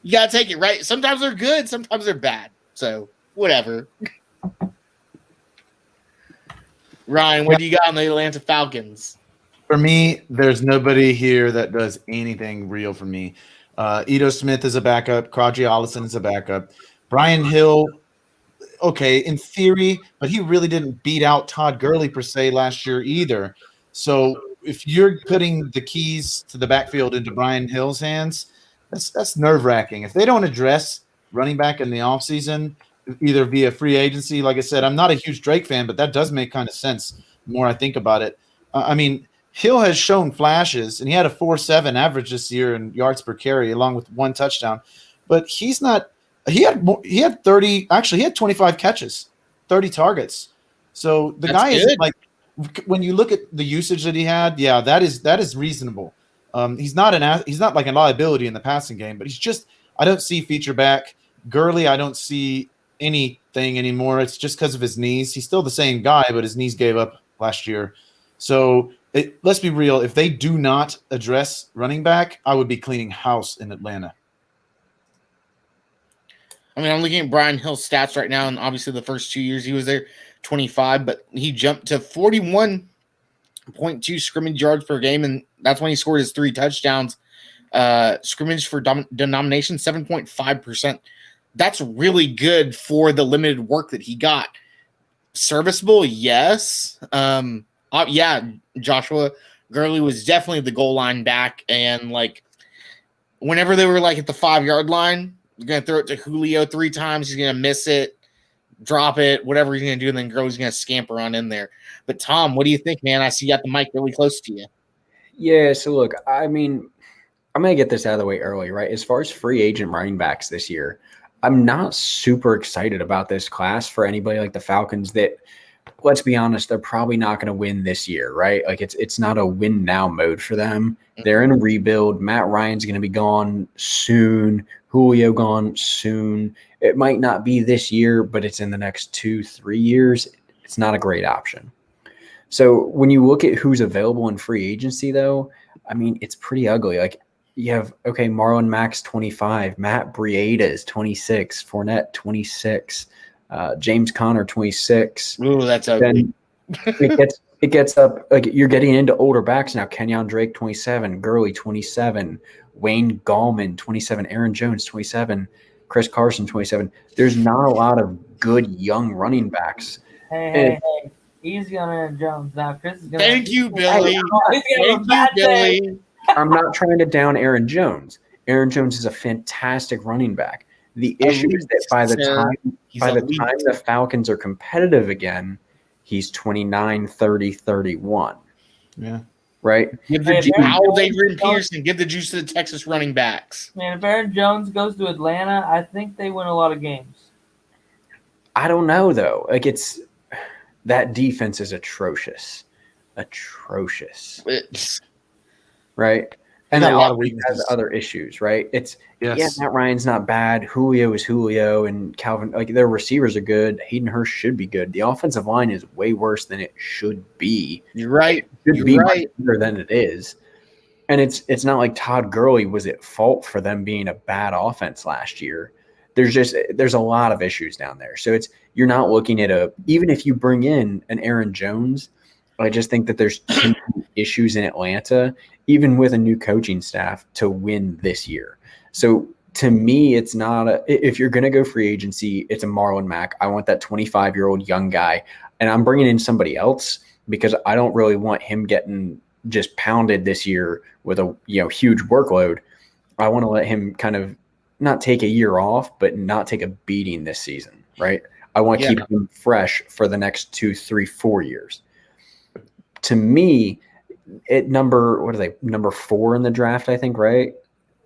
you gotta take it, right? Sometimes they're good, sometimes they're bad. So, whatever. Ryan, what do you got on the Atlanta Falcons? For me, there's nobody here that does anything real for me. Ito Smith is a backup. Quadri Allison is a backup. Brian Hill, okay, in theory, but he really didn't beat out Todd Gurley per se last year either. So if you're putting the keys to the backfield into Brian Hill's hands, that's nerve-wracking. If they don't address running back in the offseason, either via free agency, like I said, I'm not a huge Drake fan, but that does make kind of sense the more I think about it. I mean, Hill has shown flashes, and he had a 4.7 average this year in yards per carry, along with 1 touchdown. But he's not. He had 30. Actually, he had 25 catches, 30 targets. So the guy is like, when you look at the usage that he had, yeah, that is reasonable. He's not like a liability in the passing game, but he's just. I don't see feature back. Gurley, I don't see anything anymore. It's just because of his knees. He's still the same guy, but his knees gave up last year. So let's be real. If they do not address running back, I would be cleaning house in Atlanta. I mean, I'm looking at Brian Hill's stats right now, and obviously the first 2 years he was there, 25, but he jumped to 41.2 scrimmage yards per game, and that's when he scored his 3 touchdowns. Scrimmage for denomination, 7.5%. That's really good for the limited work that he got. Serviceable, yes. Yeah, Joshua Gurley was definitely the goal line back, and like whenever they were like at the 5-yard line, you're gonna throw it to Julio 3 times, he's gonna miss it, drop it, whatever he's gonna do, and then Gurley's gonna scamper on in there. But Tom, what do you think, man? I see you got the mic really close to you. Yeah, so look, I mean, I'm gonna get this out of the way early, right? As far as free agent running backs this year, I'm not super excited about this class for anybody like the Falcons that let's be honest, they're probably not going to win this year, right? Like it's not a win now mode for them. They're in a rebuild. Matt Ryan's going to be gone soon. Julio gone soon. It might not be this year, but it's in the next 2-3 years. It's not a great option. So when you look at who's available in free agency, though, I mean, it's pretty ugly. Like you have, Marlon Mack's 25, Matt Breida is 26, Fournette 26, James Conner 26. Ooh, that's ugly. Then it gets up, like you're getting into older backs now. Kenyon Drake 27, Gurley 27, Wayne Gallman 27, Aaron Jones 27, Chris Carson 27. There's not a lot of good young running backs. Hey. Easy on Aaron Jones. Now, Chris is going to. Thank you, Billy. Billy. I'm not trying to down Aaron Jones. Aaron Jones is a fantastic running back. The issue is that by the time the Falcons are competitive again, he's 29, 30, 31. Yeah. Right? Give the juice. How old Adrian Peterson? Give the juice to the Texas running backs. Man, if Aaron Jones goes to Atlanta, I think they win a lot of games. I don't know, though. Like that defense is atrocious. Right? And a that lot of has other issues, right? Yes. Matt Ryan's not bad. Julio is Julio, and Calvin, like their receivers are good. Hayden Hurst should be good. The offensive line is way worse than it should be. You're right. It should be much better than it is. And it's not like Todd Gurley was at fault for them being a bad offense last year. There's a lot of issues down there. So you're not looking at even if you bring in an Aaron Jones, I just think that there's too many issues in Atlanta, even with a new coaching staff, to win this year. So to me, it's not if you're going to go free agency, it's a Marlon Mack. I want that 25-year-old young guy, and I'm bringing in somebody else because I don't really want him getting just pounded this year with a huge workload. I want to let him kind of not take a year off, but not take a beating this season, right? I want to keep him fresh for the next 2, 3, 4 years. To me, number 4 in the draft, I think, right?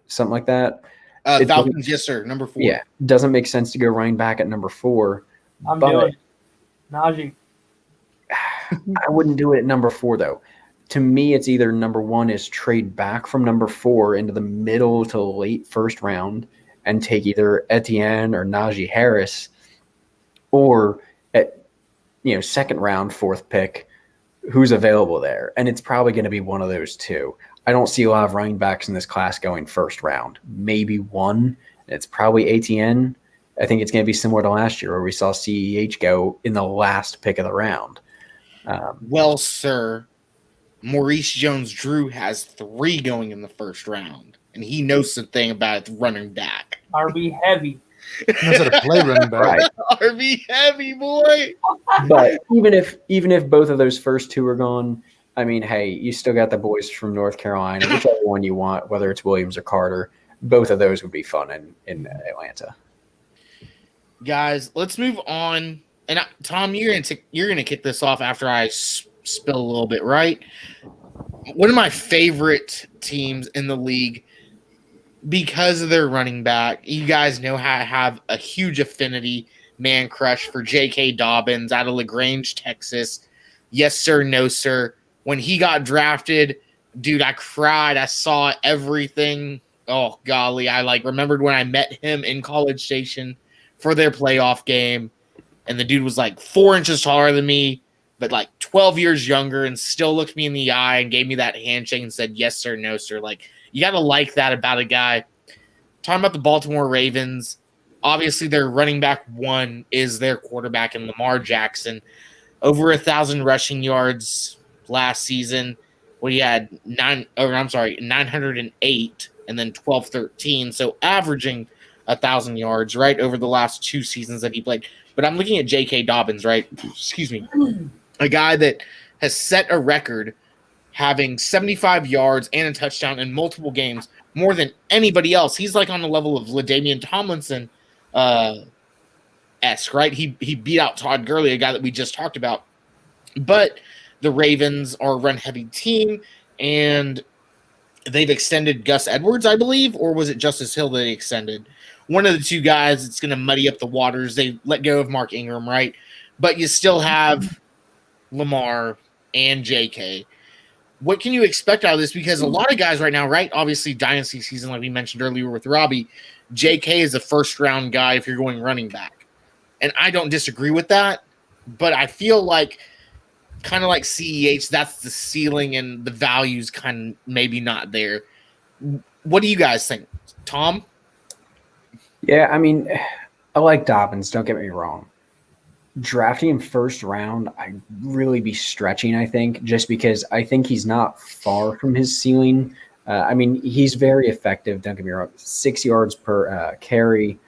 Something like that. Falcons, yes, sir. Number 4. Yeah, doesn't make sense to go running back at number 4. I'm doing it. Najee. I wouldn't do it at number 4, though. To me, it's either number 1 is trade back from number 4 into the middle to late first round and take either Etienne or Najee Harris, or at second round, 4th pick, who's available there. And it's probably going to be one of those two. I don't see a lot of running backs in this class going first round. Maybe one. It's probably Etienne. I think it's going to be similar to last year where we saw CEH go in the last pick of the round. Well, sir, Maurice Jones-Drew has 3 going in the first round, and he knows something about running back. RB heavy. He knows how to play running back. Right. RB heavy, boy. But even if both of those first 2 are gone, I mean, hey, you still got the boys from North Carolina, whichever one you want, whether it's Williams or Carter. Both of those would be fun in Atlanta. Guys, let's move on. And Tom, you're gonna kick this off after I spill a little bit, right? One of my favorite teams in the league, because of their running back. You guys know how I have a huge affinity, man crush for J.K. Dobbins out of LaGrange, Texas. Yes, sir, no, sir. When he got drafted, dude, I cried. I saw everything. Oh, golly. I remembered when I met him in College Station for their playoff game. And the dude was 4 inches taller than me, but 12 years younger, and still looked me in the eye and gave me that handshake and said, yes, sir, no, sir. You got to like that about a guy. Talking about the Baltimore Ravens, obviously their running back 1 is their quarterback in Lamar Jackson. Over 1,000 rushing yards last season. He had 908 and then 1213. So averaging 1,000 yards, right, over the last 2 seasons that he played. But I'm looking at J.K. Dobbins, right? Excuse me. A guy that has set a record having 75 yards and a touchdown in multiple games, more than anybody else. He's on the level of LaDainian Tomlinson esque, right? He beat out Todd Gurley, a guy that we just talked about. But the Ravens are a run-heavy team, and they've extended Gus Edwards, I believe, or was it Justice Hill that they extended? One of the 2 guys that's going to muddy up the waters. They let go of Mark Ingram, right? But you still have Lamar, and JK. What can you expect out of this? Because a lot of guys right now, right? Obviously, dynasty season, like we mentioned earlier with Robbie, JK is a first-round guy if you're going running back. And I don't disagree with that, but I feel like kind of like CEH, that's the ceiling and the value's kind of maybe not there. What do you guys think? Tom? Yeah, I mean, I like Dobbins, don't get me wrong. Drafting him first round, I'd really be stretching, I think, just because I think he's not far from his ceiling. I mean, he's very effective, don't get me wrong. 6 yards per carry,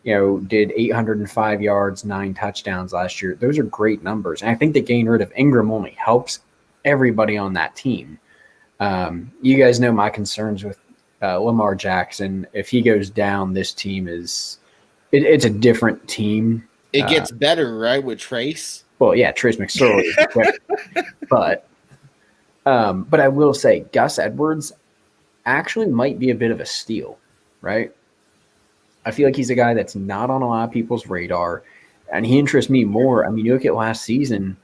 did 805 yards, 9 touchdowns last year. Those are great numbers. And I think that getting rid of Ingram only helps everybody on that team. You guys know my concerns with Lamar Jackson. If he goes down, this team it's a different team. It gets better, right, with Trace? Well, yeah, Trace Mcsorley is great. But I will say Gus Edwards actually might be a bit of a steal, right? I feel like he's a guy that's not on a lot of people's radar, and he interests me more. I mean, you look at last season,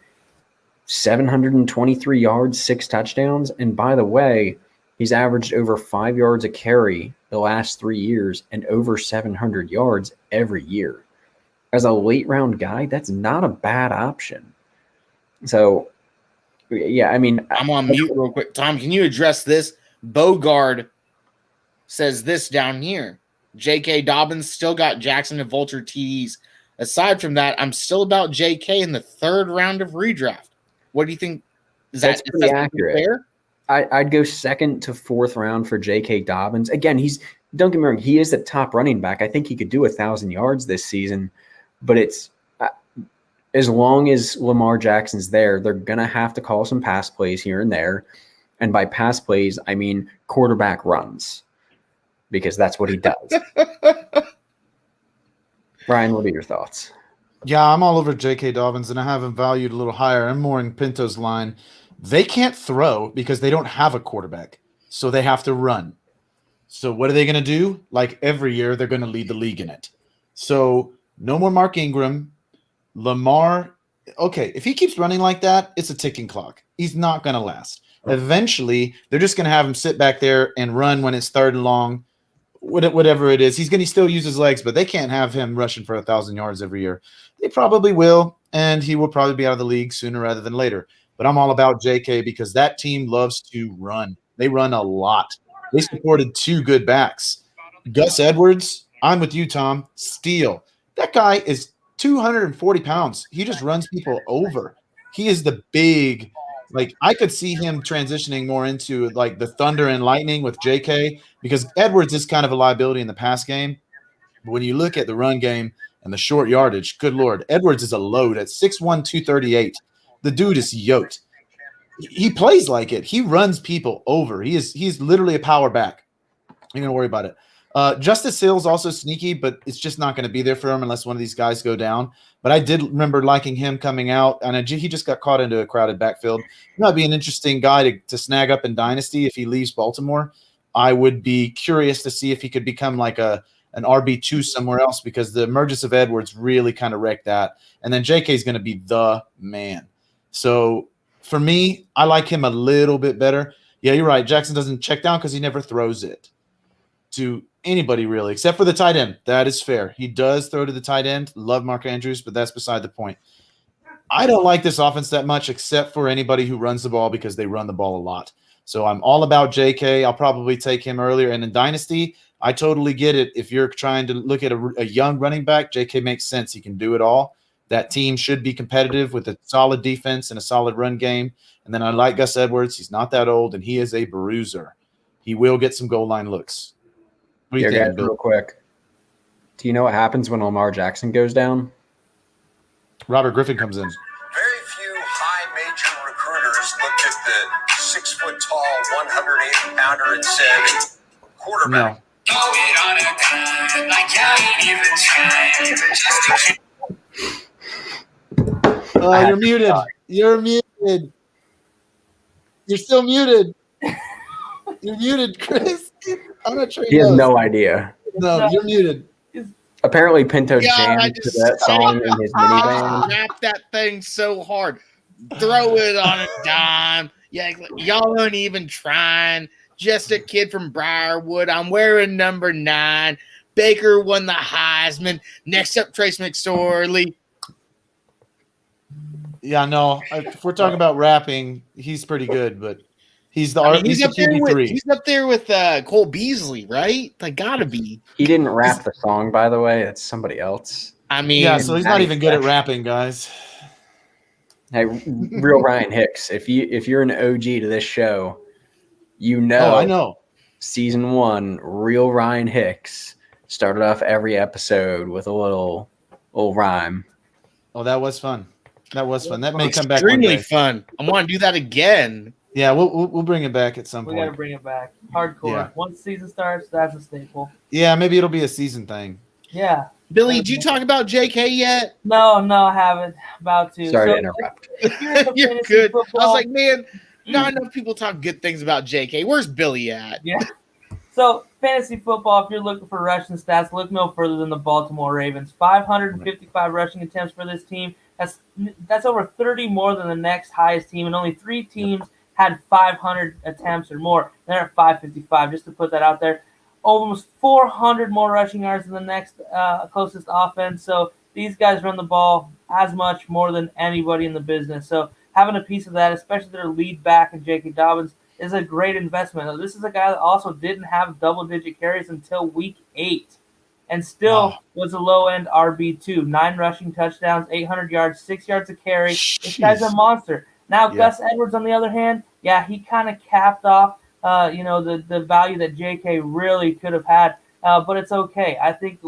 723 yards, 6 touchdowns, and by the way, he's averaged over 5 yards a carry the last 3 years and over 700 yards every year. As a late-round guy, that's not a bad option. So, yeah, I mean... I'm on mute real quick. Tom, can you address this? Bogard says this down here. J.K. Dobbins still got Jackson and Vulture TDs. Aside from that, I'm still about J.K. in the 3rd round of redraft. What do you think? That's pretty accurate. Fair? I'd go 2nd to 4th round for J.K. Dobbins. Again, don't get me wrong, he is the top running back. I think he could do 1,000 yards this season. But it's as long as Lamar Jackson's there, they're going to have to call some pass plays here and there. And by pass plays, I mean quarterback runs, because that's what he does. Ryan, what are your thoughts? Yeah, I'm all over J.K. Dobbins, and I have him valued a little higher. I'm more in Pinto's line. They can't throw because they don't have a quarterback, so they have to run. So what are they going to do? Like every year, they're going to lead the league in it. So no more Mark Ingram. Lamar, okay, if he keeps running like that, it's a ticking clock. He's not going to last. Eventually, they're just going to have him sit back there and run when it's 3rd and long, whatever it is. He's going to still use his legs, but they can't have him rushing for 1,000 yards every year. They probably will, and he will probably be out of the league sooner rather than later. But I'm all about JK because that team loves to run. They run a lot. They supported 2 good backs. Gus Edwards, I'm with you, Tom. Steal. That guy is 240 pounds. He just runs people over. He is the big, like, I could see him transitioning more into like the thunder and lightning with JK because Edwards is kind of a liability in the pass game. But when you look at the run game and the short yardage, good Lord, Edwards is a load at 6'1", 238. The dude is yoked. He plays like it. He runs people over. He's literally a power back. You're going to worry about it. Justice Hill's also sneaky, but it's just not going to be there for him unless one of these guys go down. But I did remember liking him coming out, and he just got caught into a crowded backfield. He might be an interesting guy to snag up in Dynasty if he leaves Baltimore. I would be curious to see if he could become like an RB2 somewhere else because the emergence of Edwards really kind of wrecked that. And then JK is going to be the man. So for me, I like him a little bit better. Yeah, you're right. Jackson doesn't check down because he never throws it to anybody really, except for the tight end. That is fair. He does throw to the tight end. Love Mark Andrews, but that's beside the point. I don't like this offense that much except for anybody who runs the ball because they run the ball a lot. So I'm all about JK. I'll probably take him earlier. And in Dynasty, I totally get it. If you're trying to look at a young running back, JK makes sense. He can do it all. That team should be competitive with a solid defense and a solid run game. And then I like Gus Edwards. He's not that old, and he is a bruiser. He will get some goal line looks. What do you think, Bill? Real quick. Do you know what happens when Lamar Jackson goes down? Robert Griffin comes in. Very few high major recruiters looked at the 6-foot-tall, 180-pounder and said, quarterback. No. You're muted. You're muted. You're still muted. You're muted, Chris. I'm not sure he has no idea. No, you're muted. Apparently, Pinto jammed to that song in his minivan. Snapped that thing so hard. Throw it on a dime. Yeah, y'all aren't even trying. Just a kid from Briarwood. I'm wearing number 9. Baker won the Heisman. Next up, Trace McSorley. Yeah, no. If we're talking about rapping, he's pretty good, but he's the He's up there QB3. he's up there with Cole Beasley, right? Like, gotta be. He didn't rap the song, by the way. That's somebody else. I mean, Yeah, so he's not even good at rapping, guys. Hey, real Ryan Hicks. If you're an OG to this show, you know. Oh, I know. Season 1, real Ryan Hicks started off every episode with a little rhyme. Oh, that was fun. That may come back one extremely day. fun. I want to do that again. Yeah, we'll bring it back at some We point. got to bring it back. Hardcore. Yeah. Once the season starts, that's a staple. Yeah, maybe it'll be a season thing. Yeah. Billy, did you talk about JK yet? No, I haven't. About to. Sorry to interrupt. If you're into You're fantasy good. football, I was like, man, not enough people talk good things about JK. Where's Billy at? yeah. So, fantasy football, if you're looking for rushing stats, look no further than the Baltimore Ravens. 555 rushing attempts for this team. That's over 30 more than the next highest team, and only 3 teams had 500 attempts or more. They're at 555, just to put that out there. Almost 400 more rushing yards than the next closest offense. So these guys run the ball as much more than anybody in the business. So having a piece of that, especially their lead back in J.K. Dobbins, is a great investment. This is a guy that also didn't have double-digit carries until week 8 and still was a low-end RB2. 9 rushing touchdowns, 800 yards, 6 yards a carry. This guy's a monster. Now, Gus Edwards, on the other hand, he kind of capped off the value that JK really could have had, but it's okay. I think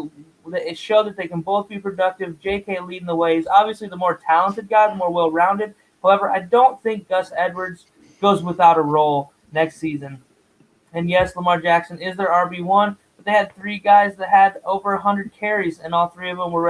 it showed that they can both be productive. JK leading the way. He's obviously the more talented guy, the more well-rounded. However, I don't think Gus Edwards goes without a role next season. And yes, Lamar Jackson is their RB1, but they had 3 guys that had over 100 carries, and all 3 of them were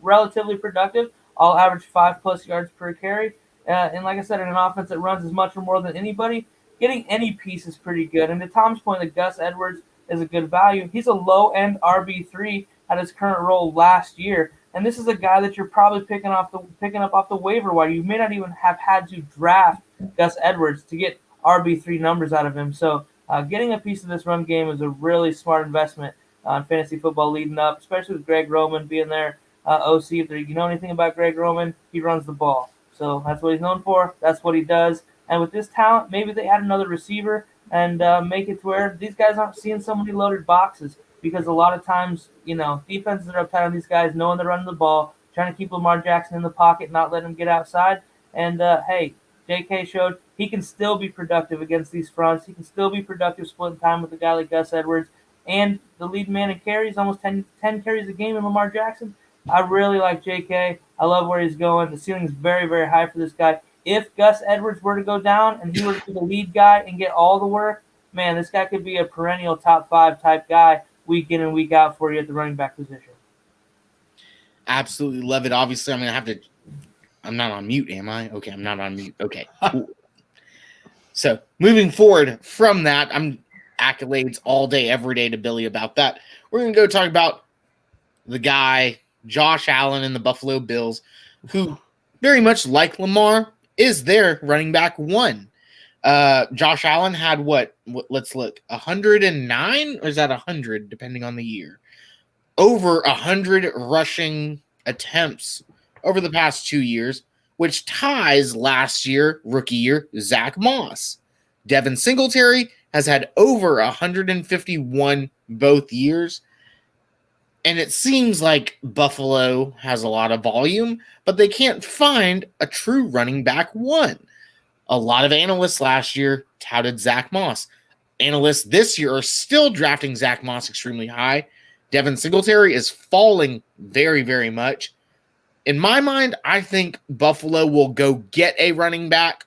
relatively productive, all averaged 5+ yards per carry. And like I said, in an offense that runs as much or more than anybody, getting any piece is pretty good. And to Tom's point that Gus Edwards is a good value, he's a low-end RB3 at his current role last year. And this is a guy that you're probably picking up off the waiver wire. You may not even have had to draft Gus Edwards to get RB3 numbers out of him. So getting a piece of this run game is a really smart investment on fantasy football leading up, especially with Greg Roman being there. OC, if you know anything about Greg Roman, he runs the ball. So that's what he's known for. That's what he does. And with this talent, maybe they add another receiver and make it to where these guys aren't seeing so many loaded boxes, because a lot of times, defenses are uptight on these guys, knowing they're running the ball, trying to keep Lamar Jackson in the pocket, not letting him get outside. And, hey, JK showed he can still be productive against these fronts. He can still be productive splitting time with a guy like Gus Edwards. And the lead man in carries, almost 10 carries a game in Lamar Jackson. I really like JK. I love where he's going. The ceiling is very, very high for this guy. If Gus Edwards were to go down and he were to be the lead guy and get all the work, man, this guy could be a perennial top 5 type guy week in and week out for you at the running back position. Absolutely love it. Obviously, I'm going to have to – I'm not on mute, am I? Okay, I'm not on mute. Okay, cool. So moving forward from that, I'm accolades all day, every day to Billy about that. We're going to go talk about the guy, Josh Allen and the Buffalo Bills, who very much like Lamar is their running back 1. Josh Allen had what? Let's look, 109 or is that 100 depending on the year? Over 100 rushing attempts over the past 2 years, which ties last year, rookie year, Zach Moss. Devin Singletary has had over 151 both years. And it seems like Buffalo has a lot of volume, but they can't find a true running back 1. A lot of analysts last year touted Zach Moss. Analysts this year are still drafting Zach Moss extremely high. Devin Singletary is falling very, very much. In my mind, I think Buffalo will go get a running back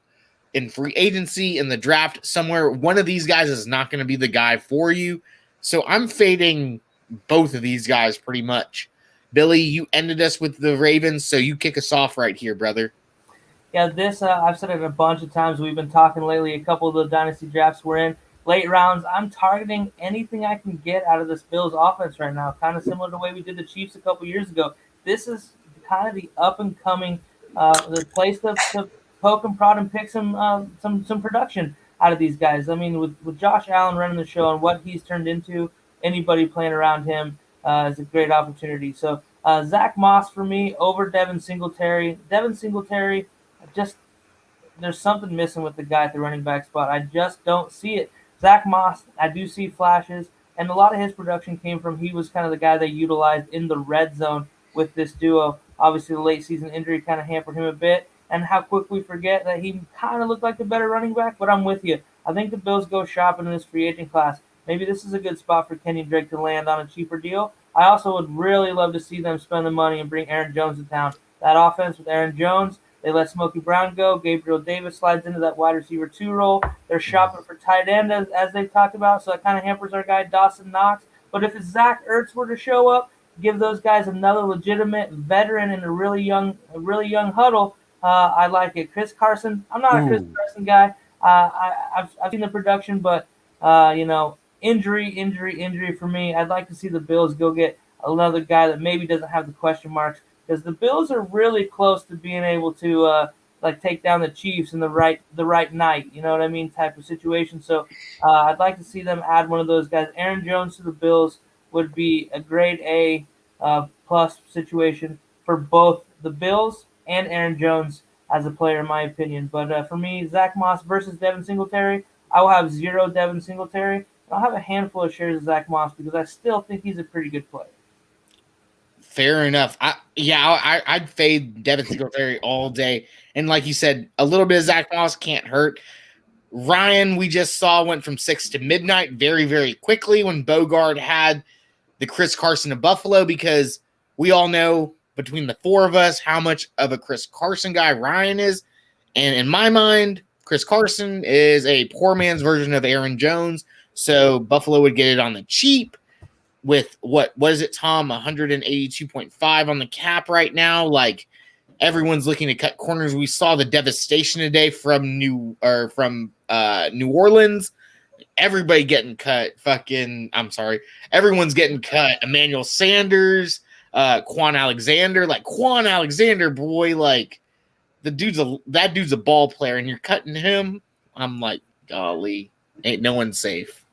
in free agency, in the draft, somewhere. One of these guys is not going to be the guy for you. So I'm fading both of these guys pretty much. Billy, you ended us with the Ravens, so you kick us off right here, brother. Yeah, this I've said it a bunch of times. We've been talking lately. A couple of the dynasty drafts we're in, late rounds. I'm targeting anything I can get out of this Bills offense right now, kind of similar to the way we did the Chiefs a couple years ago. This is kind of the up and coming, the place to poke and prod and pick some production out of these guys. I mean, with Josh Allen running the show and what he's turned into, anybody playing around him is a great opportunity. So Zach Moss for me over Devin Singletary. Devin Singletary, there's something missing with the guy at the running back spot. I just don't see it. Zach Moss, I do see flashes, and a lot of his production came from he was kind of the guy they utilized in the red zone with this duo. Obviously, the late season injury kind of hampered him a bit, and how quick we forget that he kind of looked like the better running back, but I'm with you. I think the Bills go shopping in this free agent class. Maybe this is a good spot for Kenyon Drake to land on a cheaper deal. I also would really love to see them spend the money and bring Aaron Jones to town. That offense with Aaron Jones, they let Smokey Brown go. Gabriel Davis slides into that wide receiver 2 role. They're shopping for tight end, as they've talked about, so that kind of hampers our guy Dawson Knox. But if it's Zach Ertz were to show up, give those guys another legitimate veteran in a really young huddle, I like it. Chris Carson, I'm not a Chris Carson guy. I've seen the production, but injury for me. I'd like to see the Bills go get another guy that maybe doesn't have the question marks, because the Bills are really close to being able to take down the Chiefs in the right night, you know what I mean, type of situation. So I'd like to see them add one of those guys. Aaron Jones to the Bills would be a grade A plus situation for both the Bills and Aaron Jones as a player, in my opinion. But for me, Zach Moss versus Devin Singletary, I will have 0 Devin Singletary. I'll have a handful of shares of Zach Moss because I still think he's a pretty good player. Fair enough. I'd fade Devin Singletary all day. And like you said, a little bit of Zach Moss can't hurt. Ryan, we just saw, went from 6 to midnight very, very quickly when Bogard had the Chris Carson of Buffalo, because we all know between the 4 of us how much of a Chris Carson guy Ryan is. And in my mind, Chris Carson is a poor man's version of Aaron Jones. So Buffalo would get it on the cheap with what is it, Tom? 182.5 on the cap right now. Like, everyone's looking to cut corners. We saw the devastation today from New Orleans. Everybody getting cut. Everyone's getting cut. Emanuel Sanders, Quan Alexander. Like, Quan Alexander, boy, like, that dude's a ball player, and you're cutting him. I'm like, golly, ain't no one safe.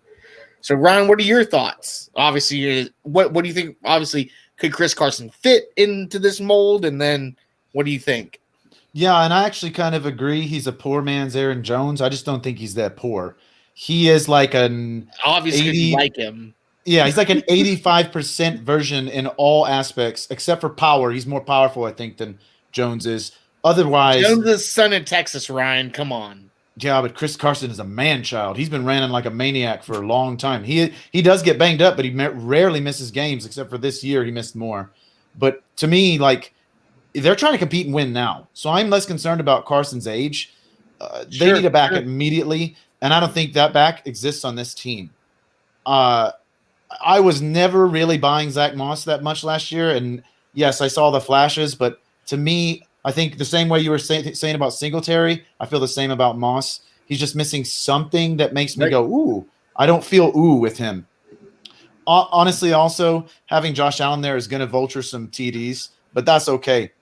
So, Ryan, what are your thoughts? Obviously, what do you think? Obviously, could Chris Carson fit into this mold? And then what do you think? Yeah, and I actually kind of agree. He's a poor man's Aaron Jones. I just don't think he's that poor. He is like an obviously 80, you like him. Yeah, he's like an 85% version in all aspects, except for power. He's more powerful, I think, than Jones is. Otherwise, Jones is son of Texas, Ryan. Come on. Yeah, but Chris Carson is a man-child. He's been running like a maniac for a long time. He does get banged up, but he rarely misses games, except for this year he missed more. But to me, like, they're trying to compete and win now. So I'm less concerned about Carson's age. They need a back immediately, and I don't think that back exists on this team. I was never really buying Zach Moss that much last year, and yes, I saw the flashes, but to me, I think the same way you were saying about Singletary, I feel the same about Moss. He's just missing something that makes me go, ooh. I don't feel ooh with him. Honestly, also, having Josh Allen there is going to vulture some TDs, but that's okay.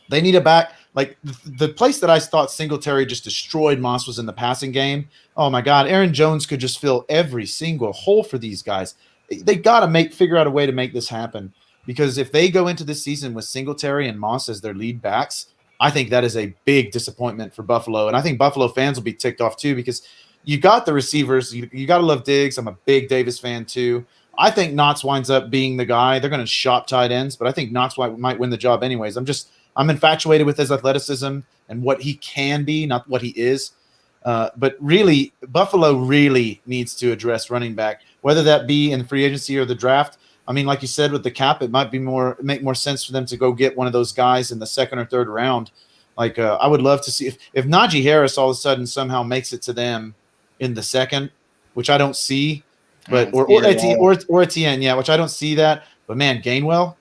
They need a back. Like, the place that I thought Singletary just destroyed Moss was in the passing game. Oh, my God. Aaron Jones could just fill every single hole for these guys. They got to figure out a way to make this happen. Because if they go into this season with Singletary and Moss as their lead backs, I think that is a big disappointment for Buffalo. And I think Buffalo fans will be ticked off too, because you got the receivers. You got to love Diggs. I'm a big Davis fan too. I think Knotts winds up being the guy. They're going to shop tight ends, but I think Knotts might win the job anyways. I'm infatuated with his athleticism and what he can be, not what he is. But really, Buffalo really needs to address running back, whether that be in free agency or the draft. I mean, like you said, with the cap, it might make more sense for them to go get one of those guys in the second or third round. Like, I would love to see if Najee Harris all of a sudden somehow makes it to them in the second, which I don't see, but or Etienne, yeah, which I don't see that. But man, Gainwell,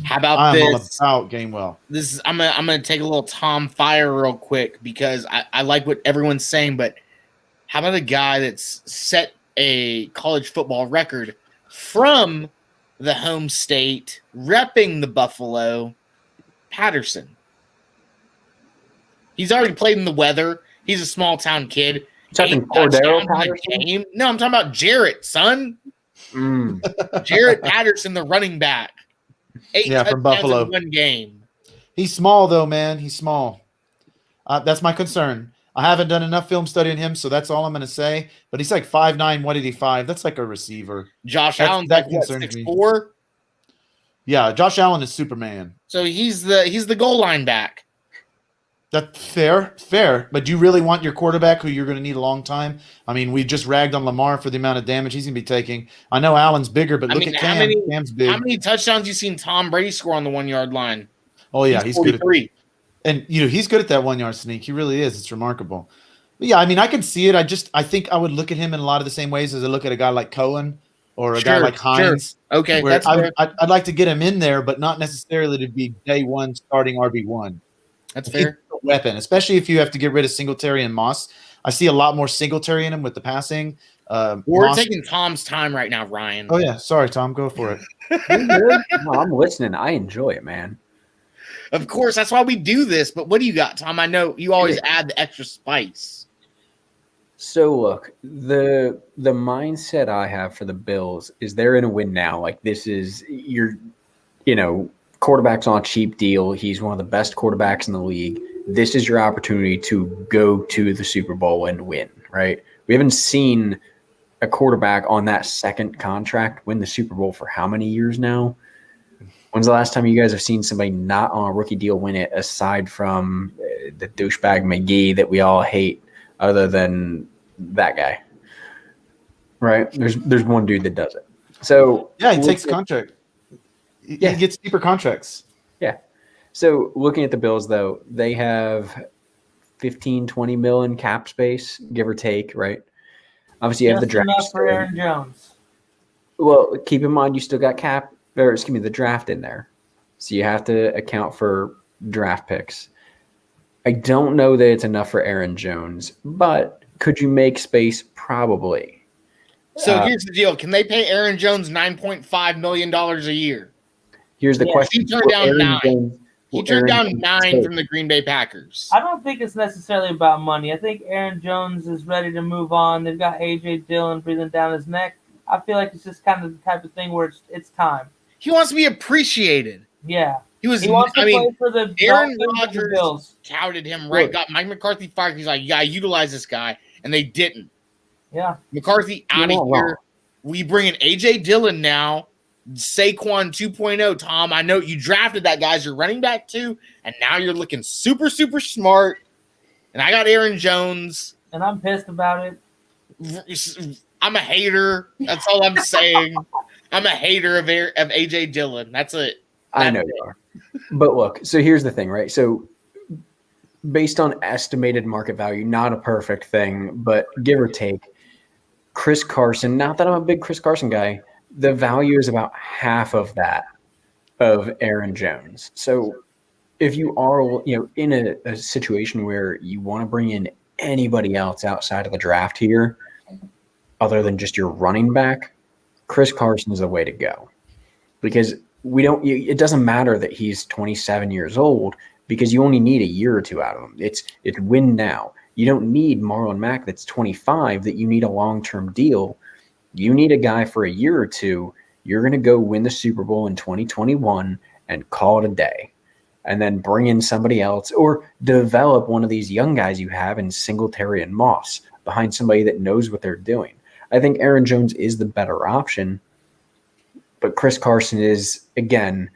how about this? All about Gainwell. I'm gonna take a little Tom Fire real quick, because I like what everyone's saying, but how about a guy that's set a college football record from the home state, repping the Buffalo, Patterson? He's already played in the weather. He's a small town kid. Talking 8 Cordero touchdowns in a Patterson? game. No, I'm talking about Jarrett, son. Jarrett Patterson, the running back. 8 Yeah, from touchdowns Buffalo. in one game. He's small, though, man. He's small. That's my concern. I haven't done enough film study on him, so that's all I'm going to say. But he's like 5'9", 185. That's like a receiver. Josh That's- Allen's that like what, concerns me. 6'4"? Yeah, Josh Allen is Superman. So he's the goal line back. That's fair. But do you really want your quarterback who you're going to need a long time? I mean, we just ragged on Lamar for the amount of damage he's going to be taking. I know Allen's bigger, but look at Cam. Cam's big. How many touchdowns you seen Tom Brady score on the 1 yard line? Oh, yeah, he's good at 43. And he's good at that 1 yard sneak. He really is. It's remarkable. But yeah, I mean, I can see it. I think I would look at him in a lot of the same ways as I look at a guy like Cohen or a guy like Hines. Okay, where that's fair. I'd like to get him in there, but not necessarily to be day one starting RB1. That's He's fair. a weapon, especially if you have to get rid of Singletary and Moss. I see a lot more Singletary in him with the passing. We're Moss- taking Tom's time right now, Ryan. Oh yeah, sorry, Tom. Go for it. You good? No, I'm listening. I enjoy it, man. Of course, that's why we do this. But what do you got, Tom? I know you always add the extra spice. So look, the mindset I have for the Bills is they're in a win now. Like this is quarterback's on a cheap deal. He's one of the best quarterbacks in the league. This is your opportunity to go to the Super Bowl and win, right? We haven't seen a quarterback on that second contract win the Super Bowl for how many years now? When's the last time you guys have seen somebody not on a rookie deal win it, aside from the douchebag McGee that we all hate, other than that guy? Right? There's one dude that does it. So Yeah, he takes a contract. He Yeah. gets deeper contracts. Yeah. So looking at the Bills, though, they have 15, 20 mil in cap space, give or take, right? Obviously, you have the Just draft. enough for Aaron Jones. Well, keep in mind you still got the draft in there. So you have to account for draft picks. I don't know that it's enough for Aaron Jones, but could you make space? Probably. So here's the deal: can they pay Aaron Jones $9.5 million a year? Here's the question. He turned Will down Aaron 9. Jones- He will turned Aaron down Jones 9 stay? from the Green Bay Packers. I don't think it's necessarily about money. I think Aaron Jones is ready to move on. They've got A.J. Dillon breathing down his neck. I feel like it's just kind of the type of thing where it's time. He wants to be appreciated. Yeah. He was. He wants to I play mean, for the Aaron Dolphins and the Rodgers Bills. touted him, right? Got Mike McCarthy fired. He's like, "You gotta utilize this guy," and they didn't. Yeah. McCarthy out You're of not here. wrong. We bring in A.J. Dillon now. Saquon 2.0, Tom. I know you drafted that guy as your running back too, and now you're looking super, super smart. And I got Aaron Jones. And I'm pissed about it. I'm a hater. That's all I'm saying. I'm a hater of A.J. Dillon. That's it. I know you are. But look, so here's the thing, right? So based on estimated market value, not a perfect thing, but give or take, Chris Carson, not that I'm a big Chris Carson guy, the value is about half of that of Aaron Jones. So if you are, in a situation where you want to bring in anybody else outside of the draft here, other than just your running back, Chris Carson is the way to go. Because it doesn't matter that he's 27 years old, because you only need a year or two out of him. It's win now. You don't need Marlon Mack that's 25 that you need a long-term deal. You need a guy for a year or two. You're going to go win the Super Bowl in 2021 and call it a day. And then bring in somebody else or develop one of these young guys you have in Singletary and Moss behind somebody that knows what they're doing. I think Aaron Jones is the better option, but Chris Carson is, again,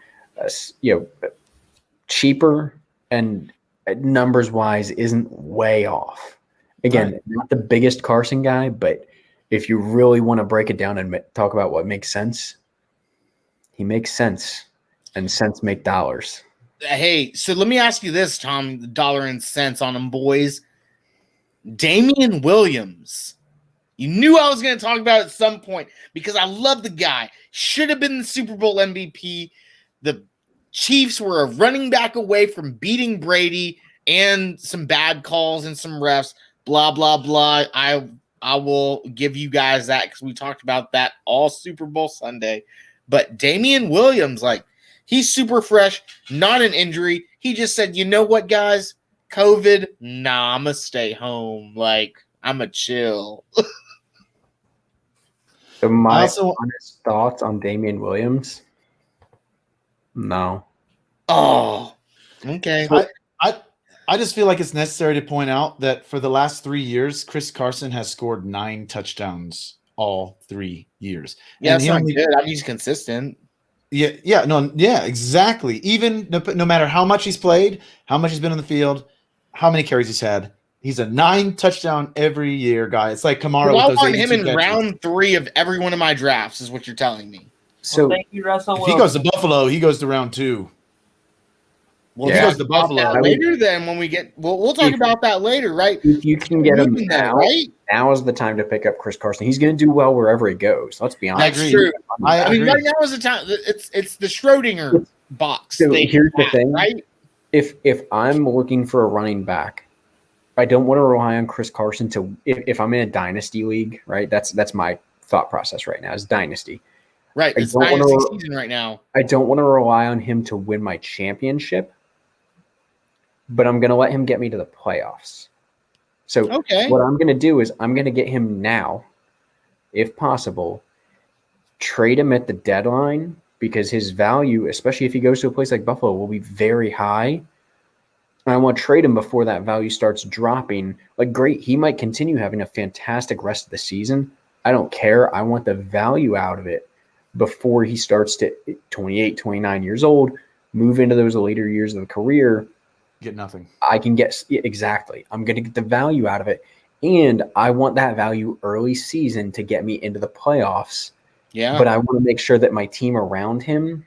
cheaper and numbers-wise isn't way off. Again, not the biggest Carson guy, but if you really want to break it down and talk about what makes sense, he makes sense, and cents make dollars. Hey, so let me ask you this, Tom, the dollar and cents on them boys. Damien Williams. You knew I was going to talk about it at some point because I love the guy. Should have been the Super Bowl MVP. The Chiefs were a running back away from beating Brady and some bad calls and some refs, blah, blah, blah. I will give you guys that because we talked about that all Super Bowl Sunday. But Damien Williams, he's super fresh, not an injury. He just said, you know what, guys? COVID, nah, I'm gonna stay home. Like, I'm a chill. So my Also- honest thoughts on Damien Williams? No. Oh, okay. I just feel like it's necessary to point out that for the last 3 years, Chris Carson has scored 9 touchdowns all 3 years. Yeah, And that's he not only- good. I mean, he's consistent. Yeah, exactly. Even no matter how much he's played, how much he's been on the field, how many carries he's had, he's a 9 touchdown every year guy. It's like Kamara Well, I with those want him 82 in catches. round 3 of every one of my drafts, is what you're telling me. So thank you, Russell. If he goes to Buffalo, he goes to round 2. Well, Yeah. if He he goes to about Buffalo. that later, then when we get, we'll talk about that later, right? if you can get him Moving that, now, right? now is the time to pick up Chris Carson. He's going to do well wherever he goes. Let's be honest. That's true. I I mean, agree. right now is the time. It's the Schrodinger box. So thing, here's the thing. right? If I'm looking for a running back, I don't want to rely on Chris Carson to if I'm in a dynasty league, right? That's my thought process right now is dynasty. Right. I It's don't wanna- dynasty season right now. I don't want to rely on him to win my championship, but I'm going to let him get me to the playoffs. So Okay. what I'm going to do is I'm going to get him now, if possible, trade him at the deadline because his value, especially if he goes to a place like Buffalo, will be very high. And I want to trade him before that value starts dropping. Like, great, he might continue having a fantastic rest of the season. I don't care. I want the value out of it before he starts to 28, 29 years old, move into those later years of the career. Get nothing. I can get exactly. I'm going to get the value out of it. And I want that value early season to get me into the playoffs. Yeah. But I want to make sure that my team around him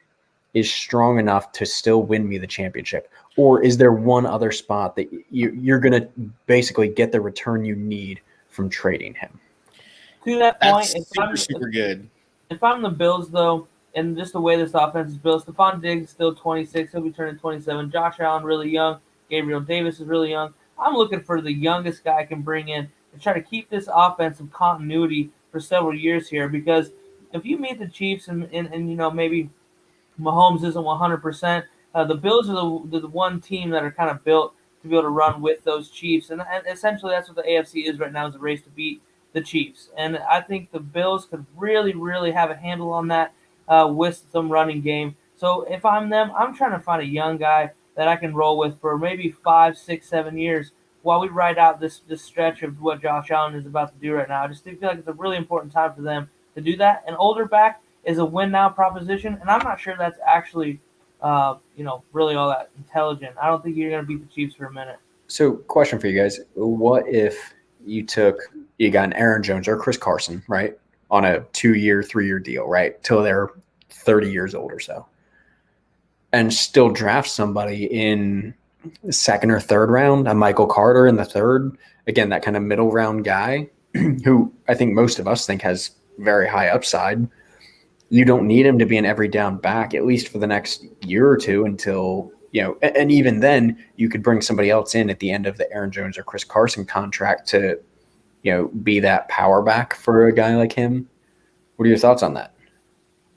is strong enough to still win me the championship. Or is there one other spot that you're going to basically get the return you need from trading him? To that point, That's super good. if I'm the Bills, though, and just the way this offense is built, Stephon Diggs is still 26. He'll be turning 27. Josh Allen, really young. Gabriel Davis is really young. I'm looking for the youngest guy I can bring in to try to keep this offensive continuity for several years here. Because if you meet the Chiefs and you know, maybe Mahomes isn't 100%, the Bills are the one team that are kind of built to be able to run with those Chiefs. And essentially that's what the AFC is right now, is a race to beat the Chiefs. And I think the Bills could really, really have a handle on that with some running game. So if I'm them, I'm trying to find a young guy that I can roll with for maybe 5, 6, 7 years while we ride out this stretch of what Josh Allen is about to do right now. I just feel like it's a really important time for them to do that. An older back is a win-now proposition, and I'm not sure that's actually really all that intelligent. I don't think you're going to beat the Chiefs for a minute. So question for you guys. What if you got an Aaron Jones or Chris Carson, right, on a 2-year, 3-year deal, right, till they're 30 years old or so, and still draft somebody in the 2nd or 3rd round, a Michael Carter in the 3rd, again, that kind of middle round guy who I think most of us think has very high upside. You don't need him to be an every down back, at least for the next year or two until, and even then you could bring somebody else in at the end of the Aaron Jones or Chris Carson contract to, be that power back for a guy like him. What are your thoughts on that?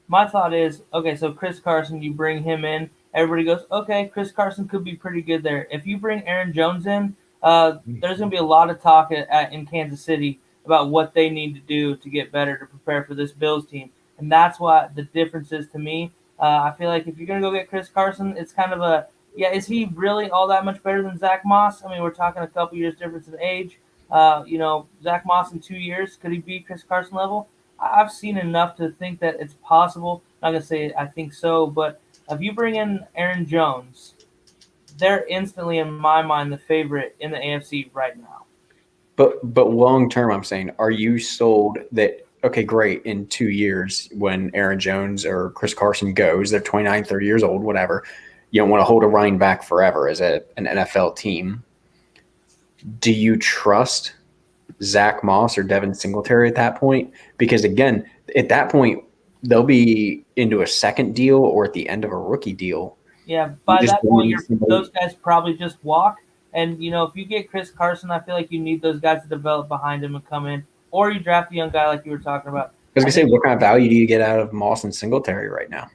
My thought is, okay, so Chris Carson, you bring him in, everybody goes, okay, Chris Carson could be pretty good there. If you bring Aaron Jones in, there's going to be a lot of talk in Kansas City about what they need to do to get better to prepare for this Bills team. And that's what the difference is to me. I feel like if you're going to go get Chris Carson, it's kind of is he really all that much better than Zach Moss? I mean, we're talking a couple years difference in age. Zach Moss in 2 years, could he be Chris Carson level? I've seen enough to think that it's possible. I'm not going to say I think so, but if you bring in Aaron Jones, they're instantly, in my mind, the favorite in the AFC right now. But long term, I'm saying, are you sold that, okay, great, in 2 years when Aaron Jones or Chris Carson goes, they're 29, 30 years old, whatever, you don't want to hold a running back forever as an NFL team. Do you trust Zach Moss or Devin Singletary at that point? Because, again, at that point, they'll be into a second deal or at the end of a rookie deal. Yeah, by that point, those guys probably just walk. And, if you get Chris Carson, I feel like you need those guys to develop behind him and come in. Or you draft a young guy like you were talking about. I was going to say, what kind of value do you get out of Moss and Singletary right now?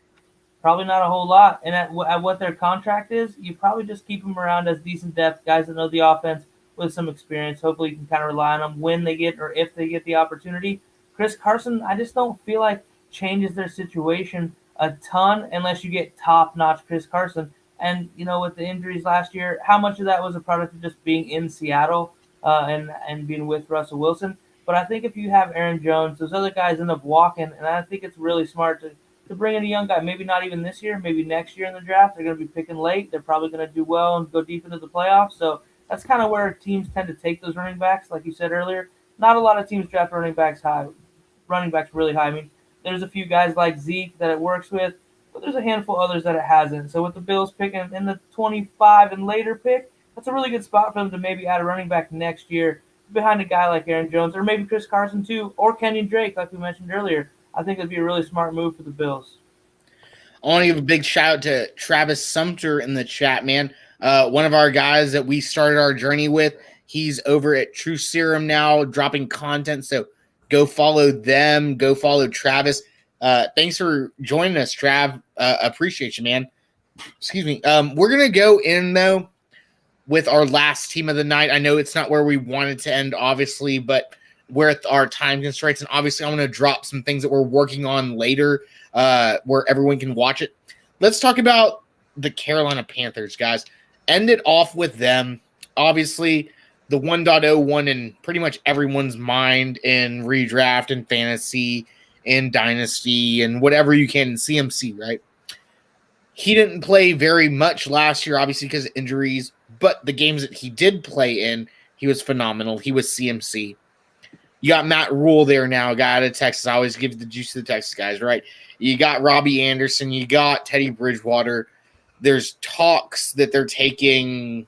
Probably not a whole lot. And at what their contract is, you probably just keep them around as decent depth, guys that know the offense with some experience. Hopefully you can kind of rely on them when they get or if they get the opportunity. Chris Carson, I just don't feel like changes their situation a ton unless you get top-notch Chris Carson. And, with the injuries last year, how much of that was a product of just being in Seattle and being with Russell Wilson? But I think if you have Aaron Jones, those other guys end up walking, and I think it's really smart to bring in a young guy. Maybe not even this year, maybe next year in the draft. They're going to be picking late. They're probably going to do well and go deep into the playoffs. So that's kind of where teams tend to take those running backs, like you said earlier. Not a lot of teams draft running backs really high. I mean, there's a few guys like Zeke that it works with, but there's a handful of others that it hasn't. So with the Bills picking in the 25 and later pick, that's a really good spot for them to maybe add a running back next year behind a guy like Aaron Jones or maybe Chris Carson too, or Kenyon Drake, like we mentioned earlier. I think it'd be a really smart move for the Bills. I want to give a big shout out to Travis Sumter in the chat, man. One of our guys that we started our journey with. He's over at True Serum now, dropping content. So go follow them. Go follow Travis. Thanks for joining us, Trav. Appreciate you, man. Excuse me. We're going to go in, though, with our last team of the night. I know it's not where we wanted to end, obviously, but we're at our time constraints. And obviously, I'm going to drop some things that we're working on later where everyone can watch it. Let's talk about the Carolina Panthers, guys. End it off with them. Obviously, the 1.01 in pretty much everyone's mind in redraft and fantasy and dynasty and whatever you can in CMC, right? He didn't play very much last year, obviously, because of injuries, but the games that he did play in, he was phenomenal. He was CMC. You got Matt Rule there now, a guy out of Texas. I always give the juice to the Texas guys, right? You got Robbie Anderson. You got Teddy Bridgewater. There's talks that they're taking.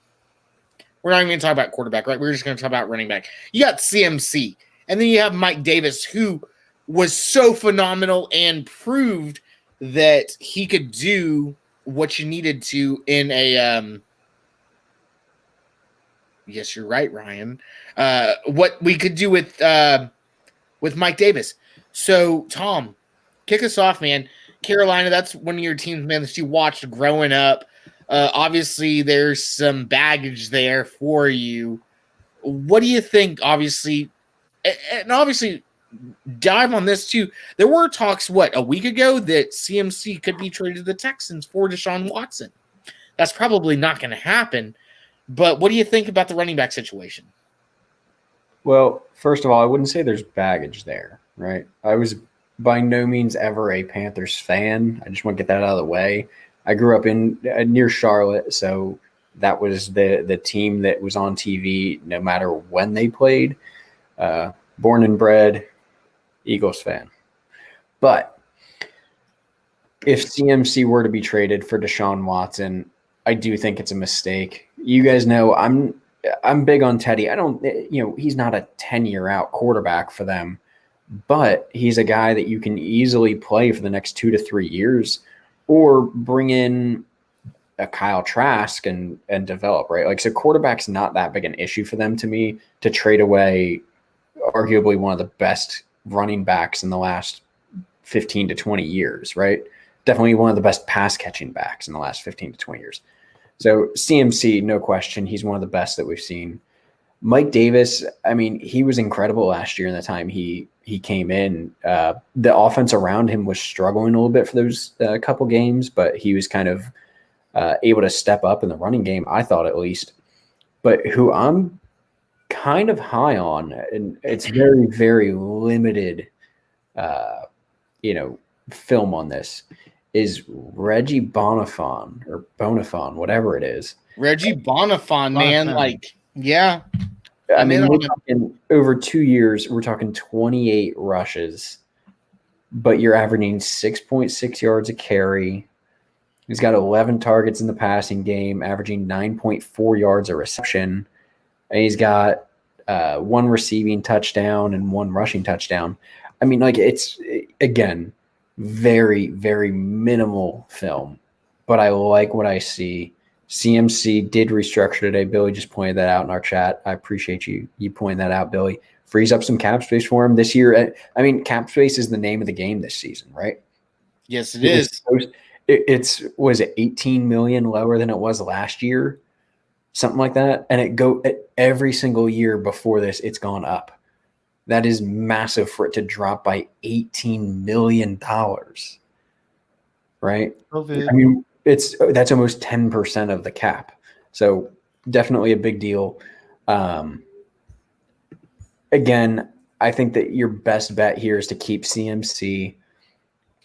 We're not even going to talk about quarterback, right? We're just going to talk about running back. You got CMC. And then you have Mike Davis, who was so phenomenal and proved that he could do what you needed to in a yes, you're right, Ryan. What we could do with Mike Davis. So, Tom, kick us off, man. Carolina, that's one of your teams, man, that you watched growing up. Obviously, there's some baggage there for you. What do you think, obviously, and obviously, dive on this, too. There were talks, a week ago that CMC could be traded to the Texans for Deshaun Watson. That's probably not going to happen. But what do you think about the running back situation? Well, first of all, I wouldn't say there's baggage there, right? I was by no means ever a Panthers fan. I just want to get that out of the way. I grew up in near Charlotte, so that was the team that was on TV no matter when they played. Born and bred Eagles fan. But if CMC were to be traded for Deshaun Watson, I do think it's a mistake. You guys know I'm big on Teddy. He's not a 10-year out quarterback for them, but he's a guy that you can easily play for the next 2 to 3 years or bring in a Kyle Trask and develop, right? Like, so quarterback's not that big an issue for them to me to trade away arguably one of the best running backs in the last 15 to 20 years, right? Definitely one of the best pass catching backs in the last 15 to 20 years. So CMC, no question, he's one of the best that we've seen. Mike Davis, I mean, he was incredible last year in the time he came in. The offense around him was struggling a little bit for those couple games, but he was kind of able to step up in the running game, I thought at least. But who I'm kind of high on, and it's very, very limited, film on this, is Reggie Bonaphon or Bonaphon, whatever it is. Reggie Bonaphon, man, yeah. I mean, we're talking over 2 years, we're talking 28 rushes, but you're averaging 6.6 yards a carry. He's got 11 targets in the passing game, averaging 9.4 yards a reception. And he's got 1 receiving touchdown and 1 rushing touchdown. I mean, it's, again, very, very minimal film, but I like what I see. CMC did restructure today. Billy just pointed that out in our chat. I appreciate you pointing that out, Billy. Frees up some cap space for him this year. I mean, cap space is the name of the game this season, right? Yes, it is. was it 18 million lower than it was last year, something like that. And every single year before this, it's gone up. That is massive for it to drop by $18 million, right? COVID. I mean, that's almost 10% of the cap. So definitely a big deal. Again, I think that your best bet here is to keep CMC.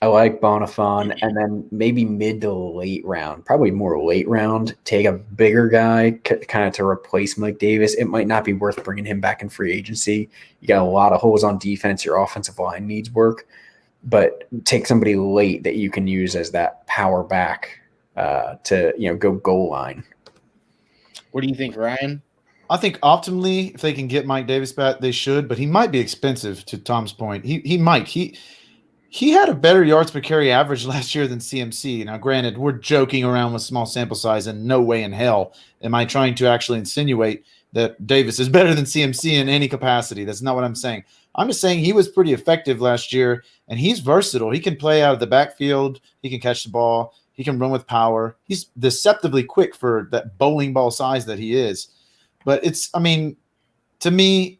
I like Bonaphon, and then maybe mid to late round, probably more late round, take a bigger guy kind of to replace Mike Davis. It might not be worth bringing him back in free agency. You got a lot of holes on defense. Your offensive line needs work, but take somebody late that you can use as that power back to go goal line. What do you think, Ryan? I think optimally, if they can get Mike Davis back, they should, but he might be expensive. To Tom's point, he might. He had a better yards per carry average last year than CMC. Now, granted, we're joking around with small sample size, and no way in hell am I trying to actually insinuate that Davis is better than CMC in any capacity. That's not what I'm saying. I'm just saying he was pretty effective last year, and he's versatile. He can play out of the backfield. He can catch the ball. He can run with power. He's deceptively quick for that bowling ball size that he is. But to me,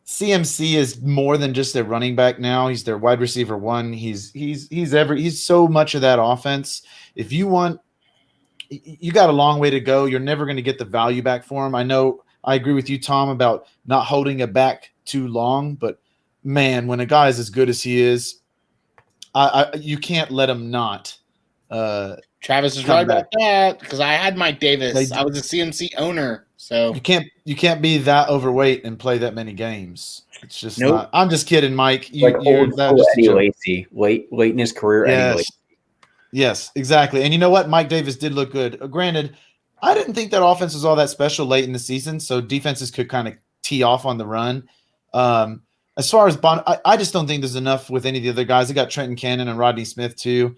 CMC is more than just their running back now. He's their wide receiver one. He's so much of that offense. If you want, you got a long way to go. You're never going to get the value back for him. I know I agree with you, Tom, about not holding it back too long. But man, when a guy is as good as he is, you can't let him not. Travis is right about that because I had Mike Davis. I was a CMC owner, so you can't be that overweight and play that many games. It's just not. I'm just kidding, Mike. Old school Eddie Lacy, late in his career. Yes. Eddie Lacy. Yes, exactly. And you know what? Mike Davis did look good. Granted, I didn't think that offense was all that special late in the season, so defenses could kind of tee off on the run. As far as I just don't think there's enough with any of the other guys. They got Trenton Cannon and Rodney Smith too.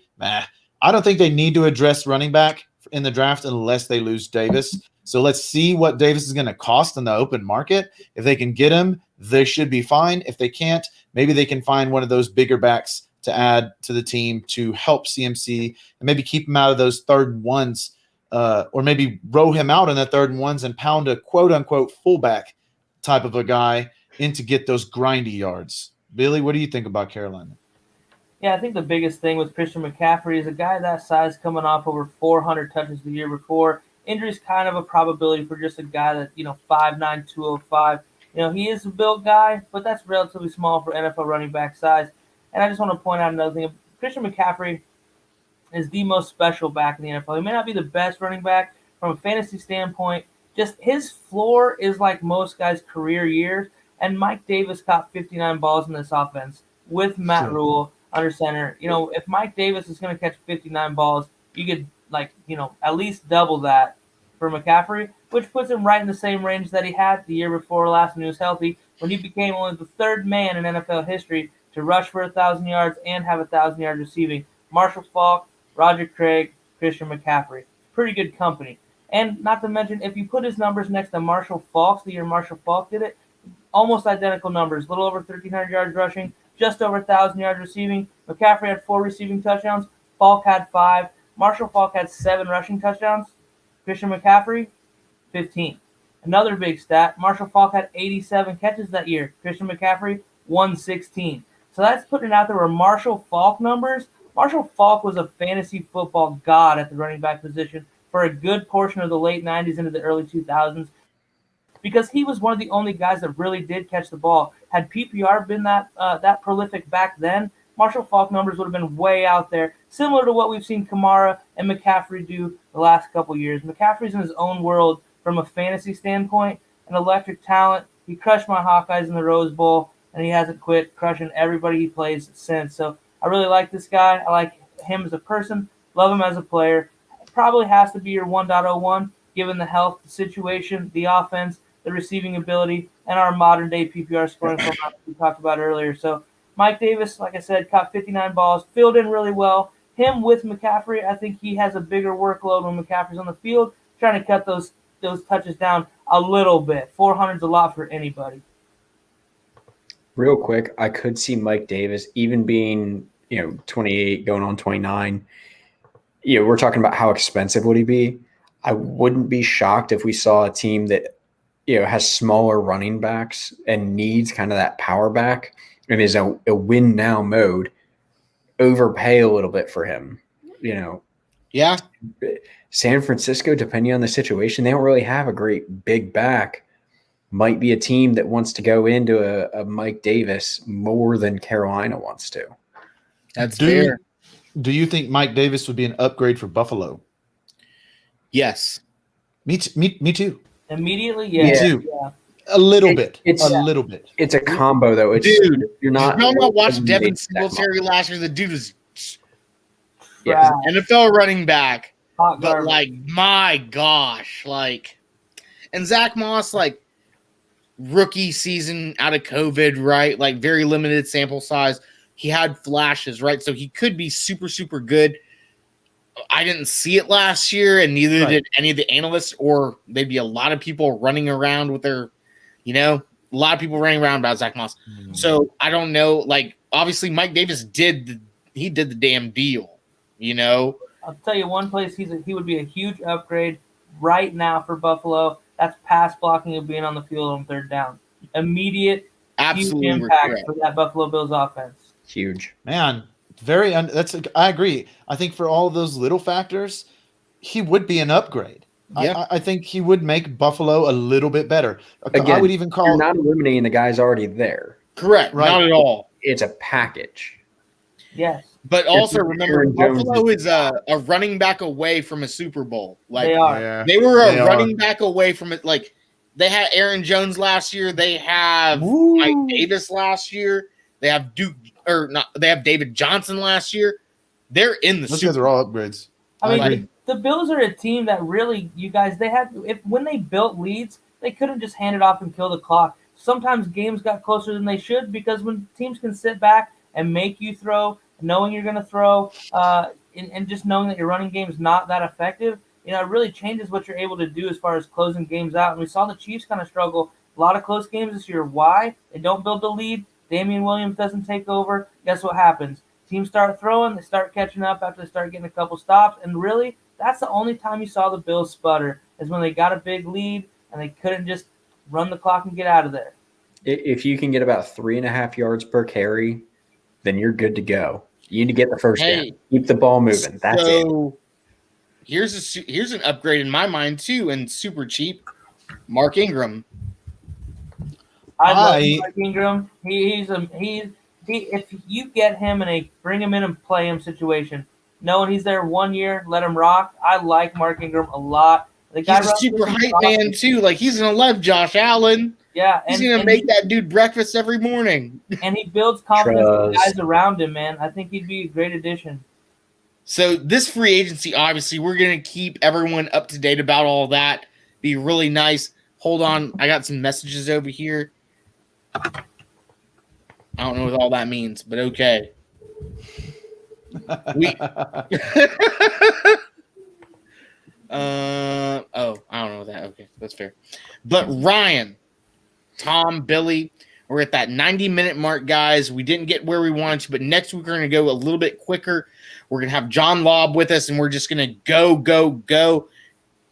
I don't think they need to address running back in the draft unless they lose Davis. So let's see what Davis is going to cost in the open market. If they can get him, they should be fine. If they can't, maybe they can find one of those bigger backs to add to the team to help CMC and maybe keep him out of those 3rd and 1s, or maybe roll him out in the 3rd and 1s and pound a quote-unquote fullback type of a guy in to get those grindy yards. Billy, what do you think about Carolina? Yeah, I think the biggest thing with Christian McCaffrey is a guy that size coming off over 400 touches the year before. Injury's kind of a probability for just a guy that, 5'9", 205. He is a built guy, but that's relatively small for NFL running back size. And I just want to point out another thing. Christian McCaffrey is the most special back in the NFL. He may not be the best running back from a fantasy standpoint. Just his floor is like most guys' career years. And Mike Davis caught 59 balls in this offense with Matt Rule under center. If Mike Davis is going to catch 59 balls, you could at least double that for McCaffrey, which puts him right in the same range that he had the year before last when he was healthy, when he became only the 3rd man in NFL history to rush for 1,000 yards and have 1,000 yards receiving. Marshall Faulk, Roger Craig, Christian McCaffrey. Pretty good company. And not to mention, if you put his numbers next to Marshall Faulk's, the year Marshall Faulk did it, almost identical numbers, a little over 1,300 yards rushing, just over 1,000 yards receiving. McCaffrey had 4 receiving touchdowns. Faulk had 5. Marshall Faulk had 7 rushing touchdowns. Christian McCaffrey, 15. Another big stat, Marshall Faulk had 87 catches that year. Christian McCaffrey, 116. So that's putting it out there where Marshall Faulk numbers. Marshall Faulk was a fantasy football god at the running back position for a good portion of the late 90s into the early 2000s. Because he was one of the only guys that really did catch the ball. Had PPR been that prolific back then, Marshall Faulk numbers would have been way out there, similar to what we've seen Kamara and McCaffrey do the last couple years. McCaffrey's in his own world from a fantasy standpoint, an electric talent. He crushed my Hawkeyes in the Rose Bowl, and he hasn't quit crushing everybody he plays since. So I really like this guy. I like him as a person, love him as a player. Probably has to be your 1.01, given the health situation, the offense, the receiving ability, and our modern-day PPR scoring format we talked about earlier. So Mike Davis, like I said, caught 59 balls, filled in really well. Him with McCaffrey, I think he has a bigger workload when McCaffrey's on the field, trying to cut those touches down a little bit. 400's a lot for anybody. Real quick, I could see Mike Davis, even being 28, going on 29, we're talking about how expensive would he be. I wouldn't be shocked if we saw a team that, has smaller running backs and needs kind of that power back and is a win now mode, overpay a little bit for him. Yeah. San Francisco, depending on the situation, they don't really have a great big back. Might be a team that wants to go into a Mike Davis more than Carolina wants to. That's fair. Do you think Mike Davis would be an upgrade for Buffalo? Yes. Me too. Immediately, yeah. Me too. Yeah. A little bit. It's a little bit. It's a combo, though. Dude, you're not. You not watch Devin Singletary last year? The dude was NFL running back. Hot But garbage. my gosh, and Zach Moss, rookie season out of COVID, right? Very limited sample size. He had flashes, right? So he could be super, super good. I didn't see it last year, and neither did any of the analysts, or there'd be a lot of people running around with their, a lot of people running around about Zach Moss. So I don't know. Obviously, Mike Davis did the damn deal, I'll tell you one place he would be a huge upgrade right now for Buffalo. That's pass blocking and being on the field on third down. Immediate, Absolutely huge impact correct. for that Buffalo Bills offense. Huge. Man, I agree. I think for all of those little factors, he would be an upgrade. Yeah. I think he would make Buffalo a little bit better. Again, I would even call you're not eliminating the guys already there. Correct. Right. Not at all. It's a package. Yes, But also remember, Aaron Jones Buffalo is a running back away from a Super Bowl. they are. They were a They are. running back away from it. They had Aaron Jones last year. They have Mike Davis last year. They have They have David Johnson last year. They're in the those Super guys are all upgrades. I mean, agree. the Bills are a team that really, you guys, when they built leads, they couldn't just hand it off and kill the clock. Sometimes games got closer than they should because when teams can sit back and make you throw, knowing you're going to throw, and just knowing that your running game is not that effective, it really changes what you're able to do as far as closing games out. And we saw the Chiefs kind of struggle. A lot of close games this year. Why? They don't build the lead. Damien Williams doesn't take over. Guess what happens? Teams start throwing. They start catching up after they start getting a couple stops. And really, that's the only time you saw the Bills sputter is when they got a big lead and they couldn't just run the clock and get out of there. If you can get about 3.5 yards per carry, then you're good to go. You need to get the first down. Keep the ball moving. That's it. Here's an upgrade in my mind too, and super cheap. Mark Ingram. I love Mark Ingram. If you get him in a bring him in and play him situation, knowing he's there 1 year, let him rock. I like Mark Ingram a lot. He's a super hype man too. He's gonna love Josh Allen. Yeah, he's gonna make that dude breakfast every morning. And he builds confidence in the guys around him, man. I think he'd be a great addition. So this free agency, obviously, we're gonna keep everyone up to date about all that. Be really nice. Hold on, I got some messages over here. I don't know what all that means, but okay. I don't know that. Okay, that's fair. But Ryan, Tom, Billy, we're at that 90-minute mark, guys. We didn't get where we wanted to, but next week we're going to go a little bit quicker. We're going to have John Lobb with us, and we're just going to go.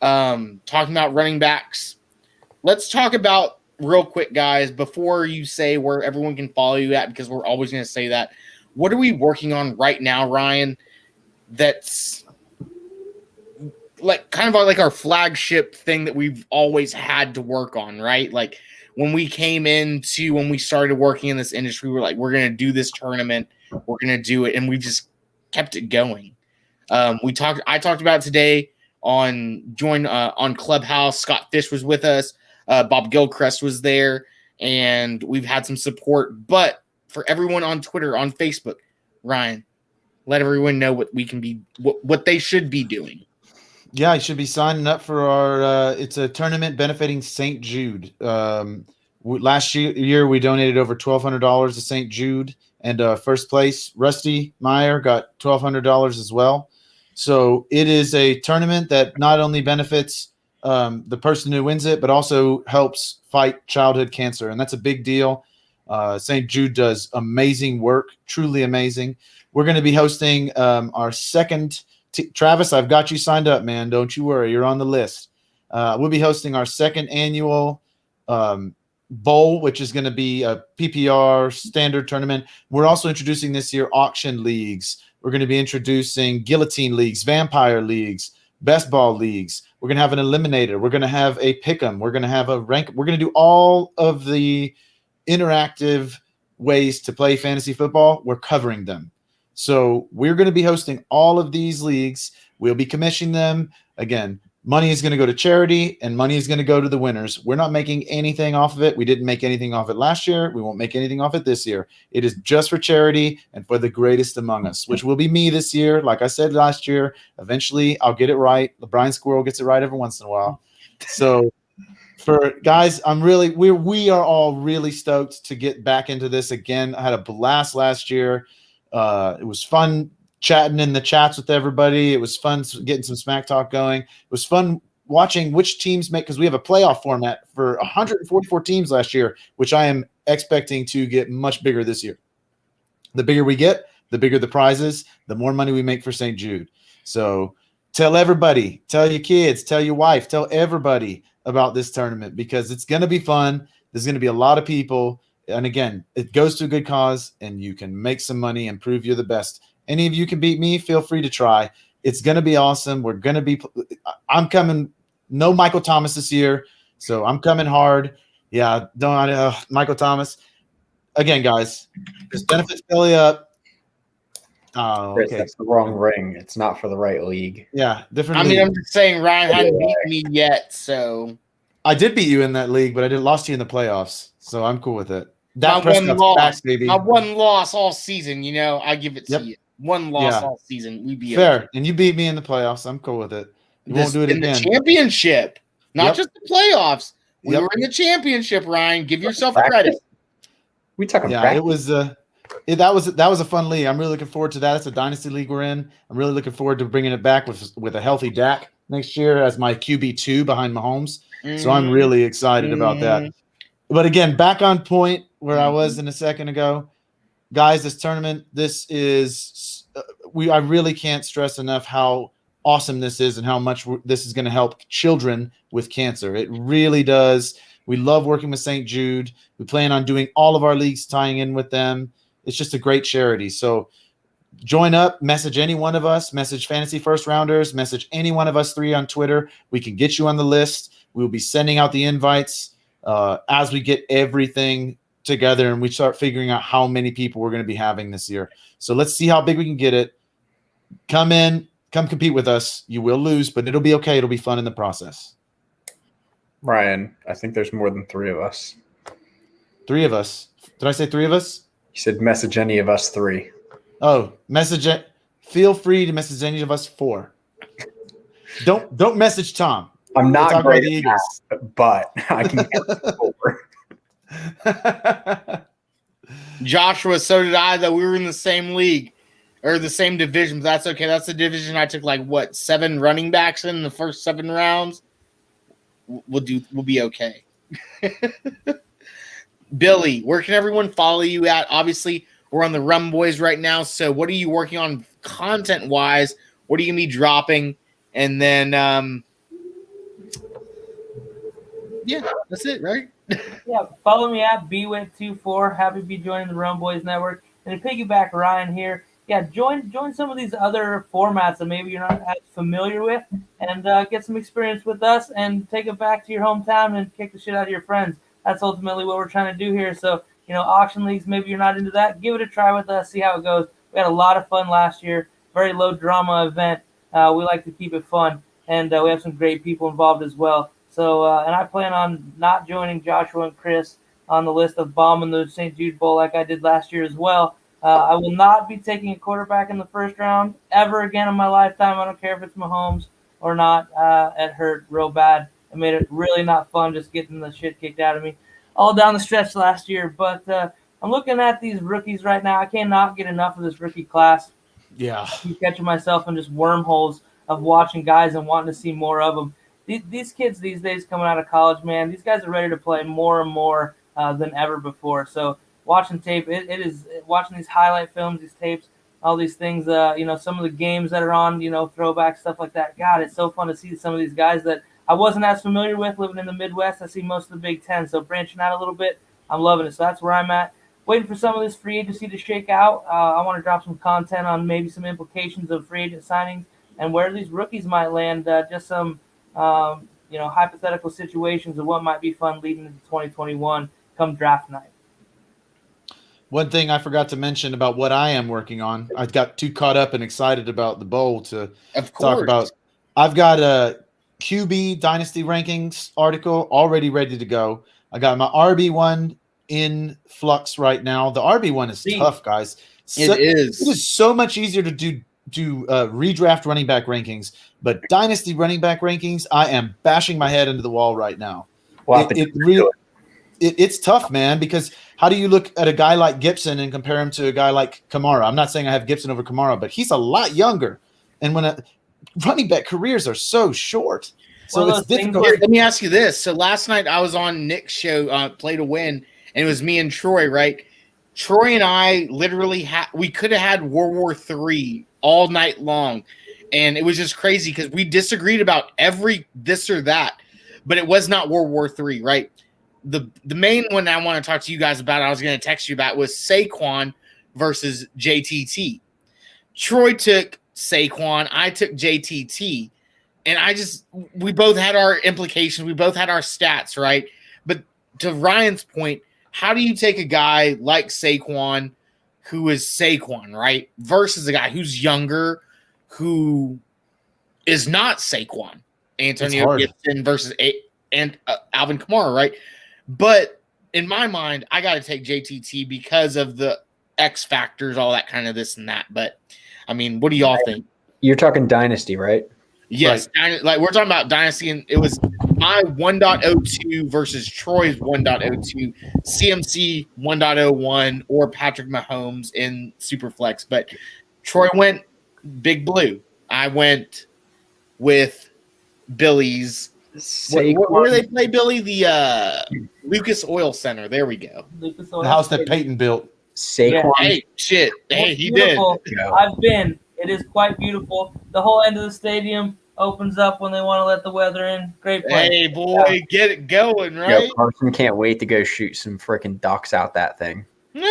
Talking about running backs. Let's talk about real quick, guys, before you say where everyone can follow you at, because we're always going to say that. What are we working on right now, Ryan, that's kind of like our flagship thing that we've always had to work on, right? When we started working in this industry, we're like, we're going to do this tournament. We're going to do it. And we just kept it going. I talked about it today on Clubhouse. Scott Fish was with us. Bob Gilchrist was there, and we've had some support. But for everyone on Twitter, on Facebook, Ryan, let everyone know what they should be doing. Yeah, you should be signing up for our it's a tournament benefiting St. Jude. Last year we donated over $1,200 to St. Jude, and first place, Rusty Meyer, got $1,200 as well. So it is a tournament that not only benefits the person who wins it, but also helps fight childhood cancer, and that's a big deal. St. Jude does amazing work, truly amazing. We're going to be hosting our second Travis, I've got you signed up, man. Don't you worry. You're on the list. We'll be hosting our second annual bowl, which is going to be a PPR standard tournament. We're also introducing this year auction leagues. We're going to be introducing guillotine leagues, vampire leagues, best ball leagues. We're going to have an eliminator. We're going to have a pick'em. We're going to have a rank. We're going to do all of the interactive ways to play fantasy football. We're covering them. So we're going to be hosting all of these leagues. We'll be commissioning them. Again, money is going to go to charity and money is going to go to the winners. We're not making anything off of it. We didn't make anything off it last year. We won't make anything off it this year. It is just for charity and for the greatest among us, which will be me this year. Like I said last year, eventually I'll get it right. The Brian Squirrel gets it right every once in a while. So for guys, we are all really stoked to get back into this again. I had a blast last year. It was fun chatting in the chats with everybody. It was fun getting some smack talk going. It was fun watching which teams make, because we have a playoff format for 144 teams last year, which I am expecting to get much bigger this year. The bigger we get, the bigger the prizes, the more money we make for St. Jude. So tell everybody, tell your kids, tell your wife, tell everybody about this tournament because it's going to be fun. There's going to be a lot of people. And again, it goes to a good cause and you can make some money and prove you're the best. Any of you can beat me, feel free to try. It's going to be awesome. I'm coming, no Michael Thomas this year, so I'm coming hard. Yeah, Michael Thomas. Again, guys, just benefits belly up. Oh, Chris, okay. That's the wrong ring. It's not for the right league. Yeah, different. I mean, league. I'm just saying Ryan hadn't beaten me yet, so. I did beat you in that league, but I lost you in the playoffs, so I'm cool with it. My Prescott's back, baby. My one loss all season, I give it to you. One loss all season. We'd be fair. okay. And you beat me in the playoffs. I'm cool with it. You won't do it in again. The championship, not just the playoffs. We were in the championship, Ryan. Give yourself credit. We talking practice. It was that was a fun league. I'm really looking forward to that. It's a dynasty league we're in. I'm really looking forward to bringing it back with a healthy Dak next year as my QB2 behind Mahomes. So I'm really excited about that. But again, back on point where I was in a second ago. Guys, this tournament, this is I really can't stress enough how awesome this is and how much this is going to help children with cancer. It really does. We love working with St. Jude. We plan on doing all of our leagues tying in with them. It's just a great charity. So join up, message any one of us, message Fantasy First Rounders, message any one of us three on Twitter. We can get you on the list. We will be sending out the invites as we get everything together and we start figuring out how many people we're going to be having this year. So let's see how big we can get it. Come compete with us. You will lose, but it'll be okay. It'll be fun in the process. Ryan, I think there's more than 3 of us. 3 of us. Did I say 3 of us? You said message any of us 3. Oh, feel free to message any of us 4. Don't message Tom. I'm not great at that, but I can get over. Joshua, so did I, though. We were in the same league or the same division, but that's okay. That's the division I took 7 running backs in the first 7 rounds. We'll be okay. Billy, where can everyone follow you at? Obviously, we're on the Rumboyz right now. So what are you working on content wise? What are you gonna be dropping? And then that's it, right? Yeah, follow me at bwit24. Happy to be joining the Rumboyz Network. And to piggyback Ryan here, join some of these other formats that maybe you're not as familiar with, and get some experience with us, and take it back to your hometown and kick the shit out of your friends. That's ultimately what we're trying to do here. So, auction leagues, maybe you're not into that. Give it a try with us. See how it goes. We had a lot of fun last year. Very low drama event. We like to keep it fun, and we have some great people involved as well. So, and I plan on not joining Joshua and Chris on the list of bombing the St. Jude Bowl like I did last year as well. I will not be taking a quarterback in the first round ever again in my lifetime. I don't care if it's Mahomes or not. It hurt real bad. It made it really not fun just getting the shit kicked out of me all down the stretch last year. But I'm looking at these rookies right now. I cannot get enough of this rookie class. Yeah. I'm catching myself in just wormholes of watching guys and wanting to see more of them. These kids these days coming out of college, man, these guys are ready to play more and more than ever before. So watching tape, it is watching these highlight films, these tapes. all these things, some of the games that are on, throwback stuff like that. God, it's so fun to see some of these guys that I wasn't as familiar with living in the Midwest. I see most of the Big Ten, so branching out a little bit, I'm loving it. So that's where I'm at. Waiting for some of this free agency to shake out. I want to drop some content on maybe some implications of free agent signings and where these rookies might land. Just some, hypothetical situations of what might be fun leading into 2021 come draft night. One thing I forgot to mention about what I am working on, I got too caught up and excited about the bowl to talk about. I've got a QB Dynasty Rankings article already ready to go. I got my RB1 in flux right now. The RB1 is tough, guys. It is. It is so much easier to do redraft running back rankings, but Dynasty running back rankings, I am bashing my head into the wall right now. Wow, It's tough, man, because how do you look at a guy like Gibson and compare him to a guy like Kamara? I'm not saying I have Gibson over Kamara, but he's a lot younger. And when running back careers are so short, so it's difficult. Let me ask you this. So last night I was on Nick's show, Play to Win, and it was me and Troy, right? Troy and I literally we could have had World War III all night long. And it was just crazy because we disagreed about every this or that, but it was not World War III, right? The main one I want to talk to you guys about, I was going to text you about, was Saquon versus JTT. Troy took Saquon, I took JTT, and we both had our implications, we both had our stats, right? But to Ryan's point, how do you take a guy like Saquon, who is Saquon, right, versus a guy who's younger, who is not Saquon, Antonio Gibson versus Alvin Kamara, right? But in my mind, I got to take JTT because of the X factors, all that kind of this and that. But I mean, what do y'all think? You're talking Dynasty, right? Yes. Right. Like we're talking about Dynasty, and it was my 1.02 versus Troy's 1.02, CMC 1.01, or Patrick Mahomes in Superflex. But Troy went Big Blue. I went with Billy's. Where do they play, Billy? The Lucas Oil Center. There we go. The house that Peyton built. Saquon. Yeah. Hey, shit. Hey, he did. I've been. It is quite beautiful. The whole end of the stadium opens up when they want to let the weather in. Great place. Hey, boy, get it going, right? Yo, Carson can't wait to go shoot some freaking ducks out that thing. They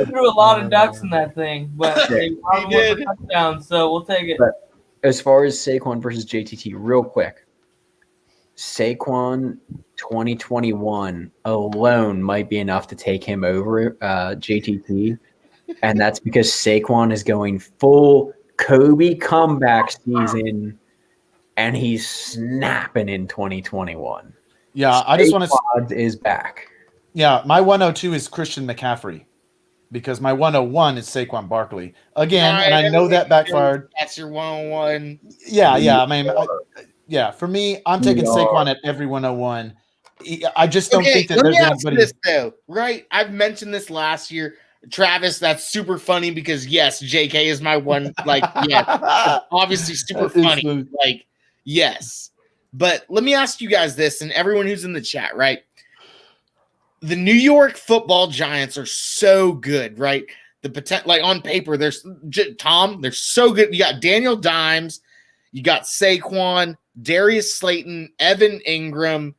threw a lot of ducks in that thing, but they probably went for touchdowns, so we'll take it. But as far as Saquon versus JTT, real quick, Saquon 2021 alone might be enough to take him over JTT, and that's because Saquon is going full Kobe comeback season, and he's snapping in 2021. Yeah, I just want to is back. Yeah, my 102 is Christian McCaffrey because my 101 is Saquon Barkley. Again, and I know that backfired. That's your 101. Yeah. I mean, for me, I'm taking Saquon at every 101. I just don't think that there's anybody. This though, right? I've mentioned this last year. Travis, that's super funny because yes, JK is my one. Like, yeah, obviously super funny. Like, yes. But let me ask you guys this, and everyone who's in the chat, right? The New York Football Giants are so good, right? The potential, like on paper, there's Tom. They're so good. You got Daniel Dimes, you got Saquon, Darius Slayton, Evan Ingram.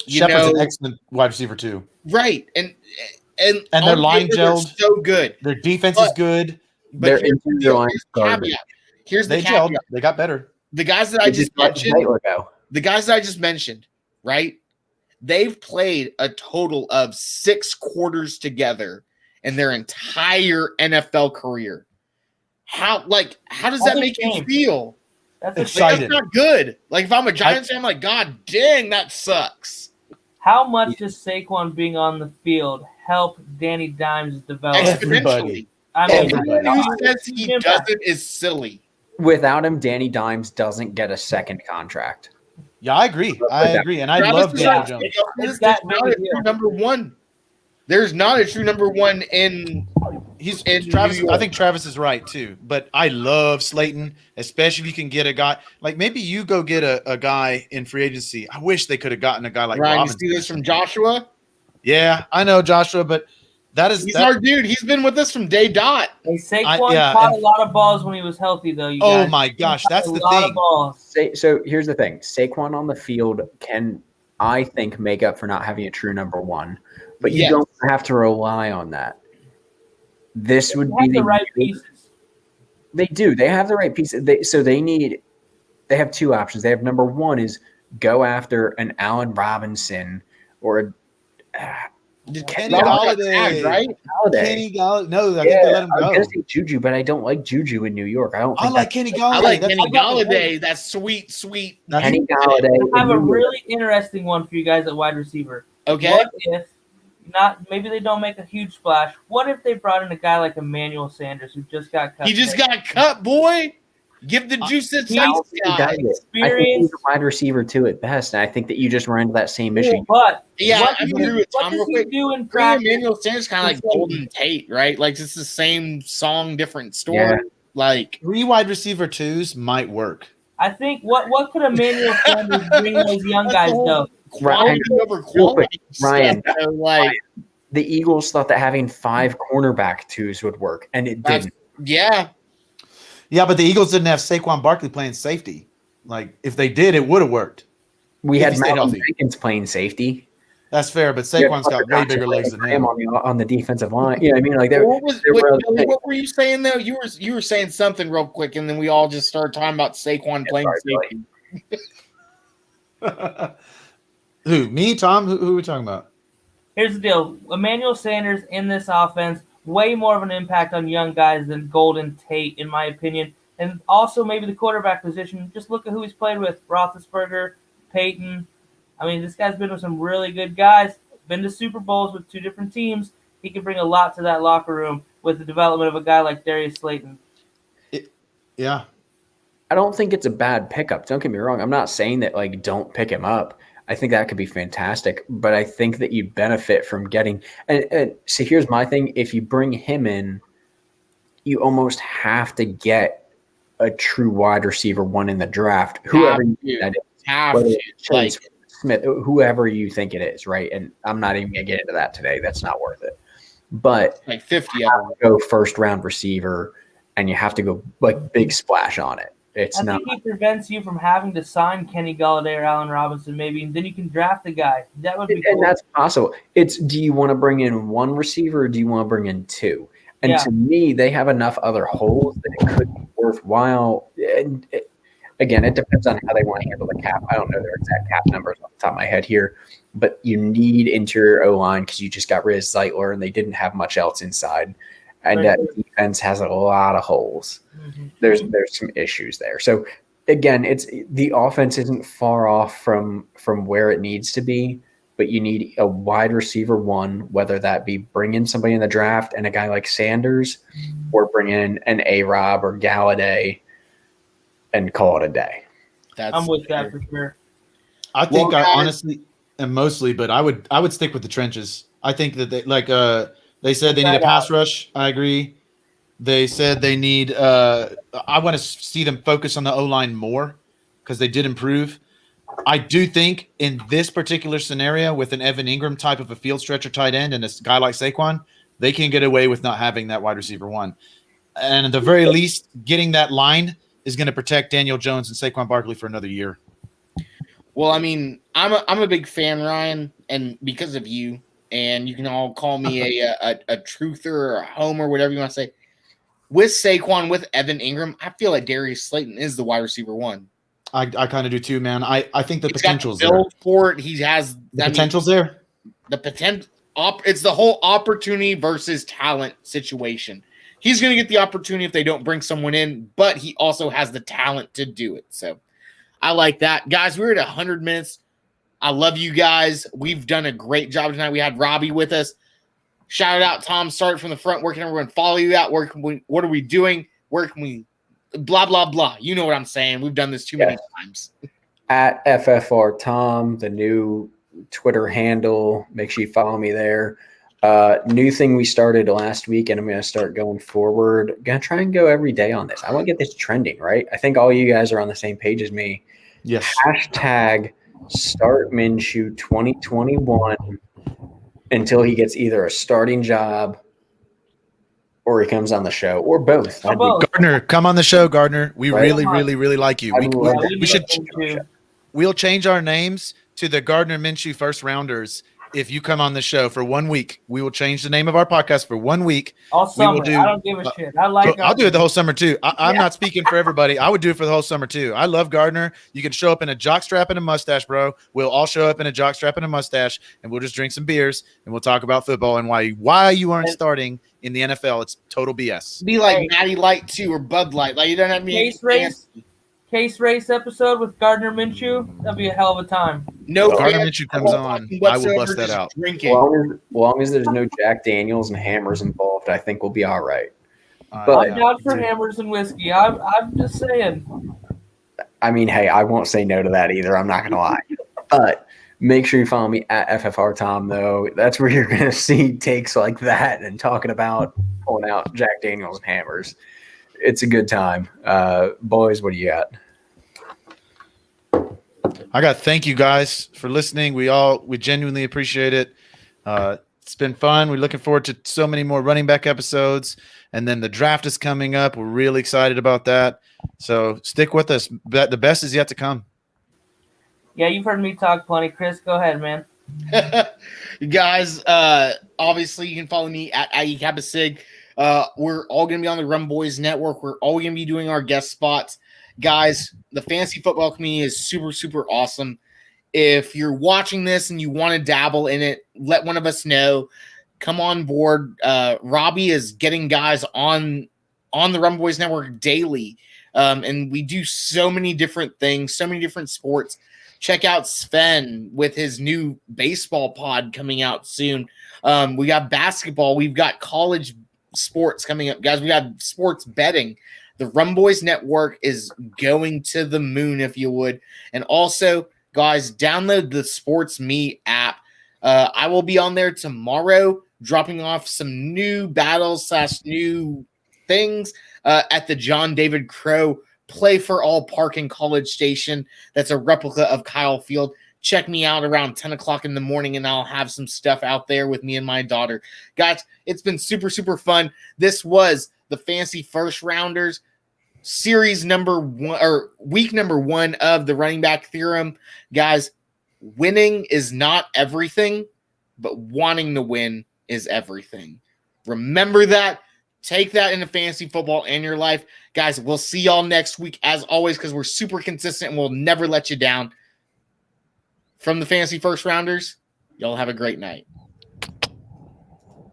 Shepard's an excellent wide receiver too, right? And their line gelled, so good. Their defense is good. Their interior line garbage. Here's the caveat. They got better. The guys that I just mentioned. The guys that I just mentioned, right? They've played a total of 6 quarters together in their entire NFL career. How does that make you feel? That's excited. That's not good. Like if I'm a Giants fan, I'm like, God dang, that sucks. How much does Saquon being on the field help Danny Dimes develop? Exponentially. Everyone who says he doesn't is silly. Without him, Danny Dimes doesn't get a second contract. Yeah, I agree. And I love Daniel Jones. There's not a true number one. There's not a true number one in Travis. I think Travis is right too. But I love Slayton, especially if you can get a guy like maybe you go get a guy in free agency. I wish they could have gotten a guy like Ryan. Robinson. You see this from Joshua? Yeah, I know Joshua, but He's our dude. He's been with us from day dot. Hey, Saquon caught a lot of balls when he was healthy, though. You guys. Oh my gosh, that's the thing. So here's the thing: Saquon on the field can, I think, make up for not having a true number one, but you don't have to rely on that. This would be the right pieces. They do. They have the right pieces. They have two options. They have number one is go after an Allen Robinson or Kenny Galladay, right? Kenny Galladay. No, I think they let him go. I was going to say Juju, but I don't like Juju in New York. I like Kenny Galladay. I like Kenny Galladay. That's sweet. Kenny Galladay. I have a really interesting one for you guys at wide receiver. Okay. What if maybe they don't make a huge splash? What if they brought in a guy like Emanuel Sanders who just got cut? He just got cut, boy. Give the juice to Experience. I think he's a wide receiver too at best, and I think that you just ran into that same issue. But I agree with Tom real quick. Emanuel Sanders kind of like Golden Tate, right? Like it's the same song, different story. Yeah. Like 3 wide receiver twos might work. I think what could Emanuel Sanders bring those young guys though? Quality over quality. Ryan, the Eagles thought that having 5 cornerback twos would work, and it didn't. Yeah, but the Eagles didn't have Saquon Barkley playing safety. Like, if they did, it would have worked. We had Marlon Jenkins playing safety. That's fair, but Saquon's got way bigger legs than him on the defensive line. You know what I mean? Like, what were you saying though? You were saying something real quick, and then we all just started talking about Saquon playing safety. Who? Me, Tom? Who are we talking about? Here's the deal: Emanuel Sanders in this offense. Way more of an impact on young guys than Golden Tate, in my opinion. And also maybe the quarterback position. Just look at who he's played with. Roethlisberger, Peyton. I mean, this guy's been with some really good guys. Been to Super Bowls with 2 different teams. He can bring a lot to that locker room with the development of a guy like Darius Slayton. Yeah. I don't think it's a bad pickup. Don't get me wrong. I'm not saying that, like, don't pick him up. I think that could be fantastic, but I think that you benefit from getting and so here's my thing. If you bring him in, you almost have to get a true wide receiver one in the draft. Whoever Smith, whoever you think it is, right? And I'm not even gonna get into that today. That's not worth it. But like 50 of them go first round receiver, and you have to go like big splash on it. I think he prevents you from having to sign Kenny Galladay or Allen Robinson, maybe, and then you can draft the guy. That would be cool. And that's possible. It's do you want to bring in 1 receiver or do you want to bring in 2? And to me, they have enough other holes that it could be worthwhile. And again, it depends on how they want to handle the cap. I don't know their exact cap numbers off the top of my head here, but you need interior O-line because you just got rid of Zeitler and they didn't have much else inside. And that defense has a lot of holes. Mm-hmm. There's some issues there. So again, it's the offense isn't far off from where it needs to be, but you need a wide receiver one, whether that be bring in somebody in the draft and a guy like Sanders, or bring in an A-Rob or Galladay and call it a day. I'm with that for sure. I think honestly and mostly, but I would stick with the trenches. I think that they said they need a pass rush. I agree. They said they need I want to see them focus on the O-line more because they did improve. I do think in this particular scenario with an Evan Ingram type of a field stretcher tight end and a guy like Saquon, they can get away with not having that wide receiver one. And at the very least, getting that line is going to protect Daniel Jones and Saquon Barkley for another year. Well, I mean, I'm a big fan, Ryan, and because of you, and you can all call me a truther or a homer, whatever you want to say. With Saquon, with Evan Ingram, I feel like Darius Slayton is the wide receiver one. I kind of do too, man. I think the potential's there. For it, he has the potential's there. The potential. It's the whole opportunity versus talent situation. He's going to get the opportunity if they don't bring someone in, but he also has the talent to do it. So I like that, guys. We're at 100 minutes. I love you guys. We've done a great job tonight. We had Robbie with us. Shout out, Tom. Start from the front. Where can everyone follow you at? What are we doing? Where can we? Blah, blah, blah. You know what I'm saying. We've done this too many times. At FFR Tom, the new Twitter handle. Make sure you follow me there. New thing we started last week, and I'm going to start going forward. Going to try and go every day on this. I want to get this trending, right? I think all you guys are on the same page as me. Yes. Hashtag Start Minshew 2021. until he gets either a starting job or he comes on the show or both. That'd be- Gardner, come on the show, Gardner. We Right. really, really, really like you. I'd love that. We should. Too. We'll change our names to the Gardner Minshew First Rounders if you come on the show for 1 week. We will change the name of our podcast for 1 week. All summer. do- I don't give a shit. I like. I'll do it the whole summer too. I'm not speaking for everybody. I would do it for the whole summer too. I love Gardner. You can show up in a jockstrap and a mustache, bro. We'll all show up in a jockstrap and a mustache, and we'll just drink some beers and we'll talk about football and why you aren't starting in the NFL. It's total BS. Be like Natty Light 2 or Bud Light. Like you don't have any Case race episode with Gardner Minshew. That'd be a hell of a time. No, Gardner fancy Minshew comes football on. talking I will whatsoever, bust that just out. Drinking. As long as there's no Jack Daniels and hammers involved, I think we'll be all right. I'm down for hammers and whiskey. I'm just saying. I mean, hey, I won't say no to that either. I'm not going to lie. But make sure you follow me at FFR Tom, though. That's where you're going to see takes like that and talking about pulling out Jack Daniels and hammers. It's a good time. Boys, what do you got? I got thank you guys for listening. We genuinely appreciate it. It's been fun. We're looking forward to so many more running back episodes. And then the draft is coming up. We're really excited about that. So stick with us. The best is yet to come. Yeah, you've heard me talk plenty. Chris, go ahead, man. Guys, obviously you can follow me at IECapasig. We're all going to be on the Rumboyz network. We're all going to be doing our guest spots. Guys, the fantasy football community is super, super awesome. If you're watching this and you want to dabble in it, let one of us know. Come on board. Robbie is getting guys on the Rumboyz network daily. And we do so many different things, so many different sports. Check out Sven with his new baseball pod coming out soon. We got basketball. We've got college sports coming up. Guys, we got sports betting. The Rumboyz network is going to the moon, if you would. And also, guys, download the SportsMe app. I will be on there tomorrow dropping off some new battles / new things at the John David Crow Play for All Park and College Station. That's a replica of Kyle Field. Check me out around 10 o'clock in the morning, and I'll have some stuff out there with me and my daughter. Guys, it's been super, super fun. This was the Fantasy First Rounders series number 1 or week number 1 of the running back theorem. Guys, winning is not everything, but wanting to win is everything. Remember that. Take that into fantasy football and your life. Guys, we'll see y'all next week as always, because we're super consistent and we'll never let you down. From the Fantasy First Rounders, y'all have a great night.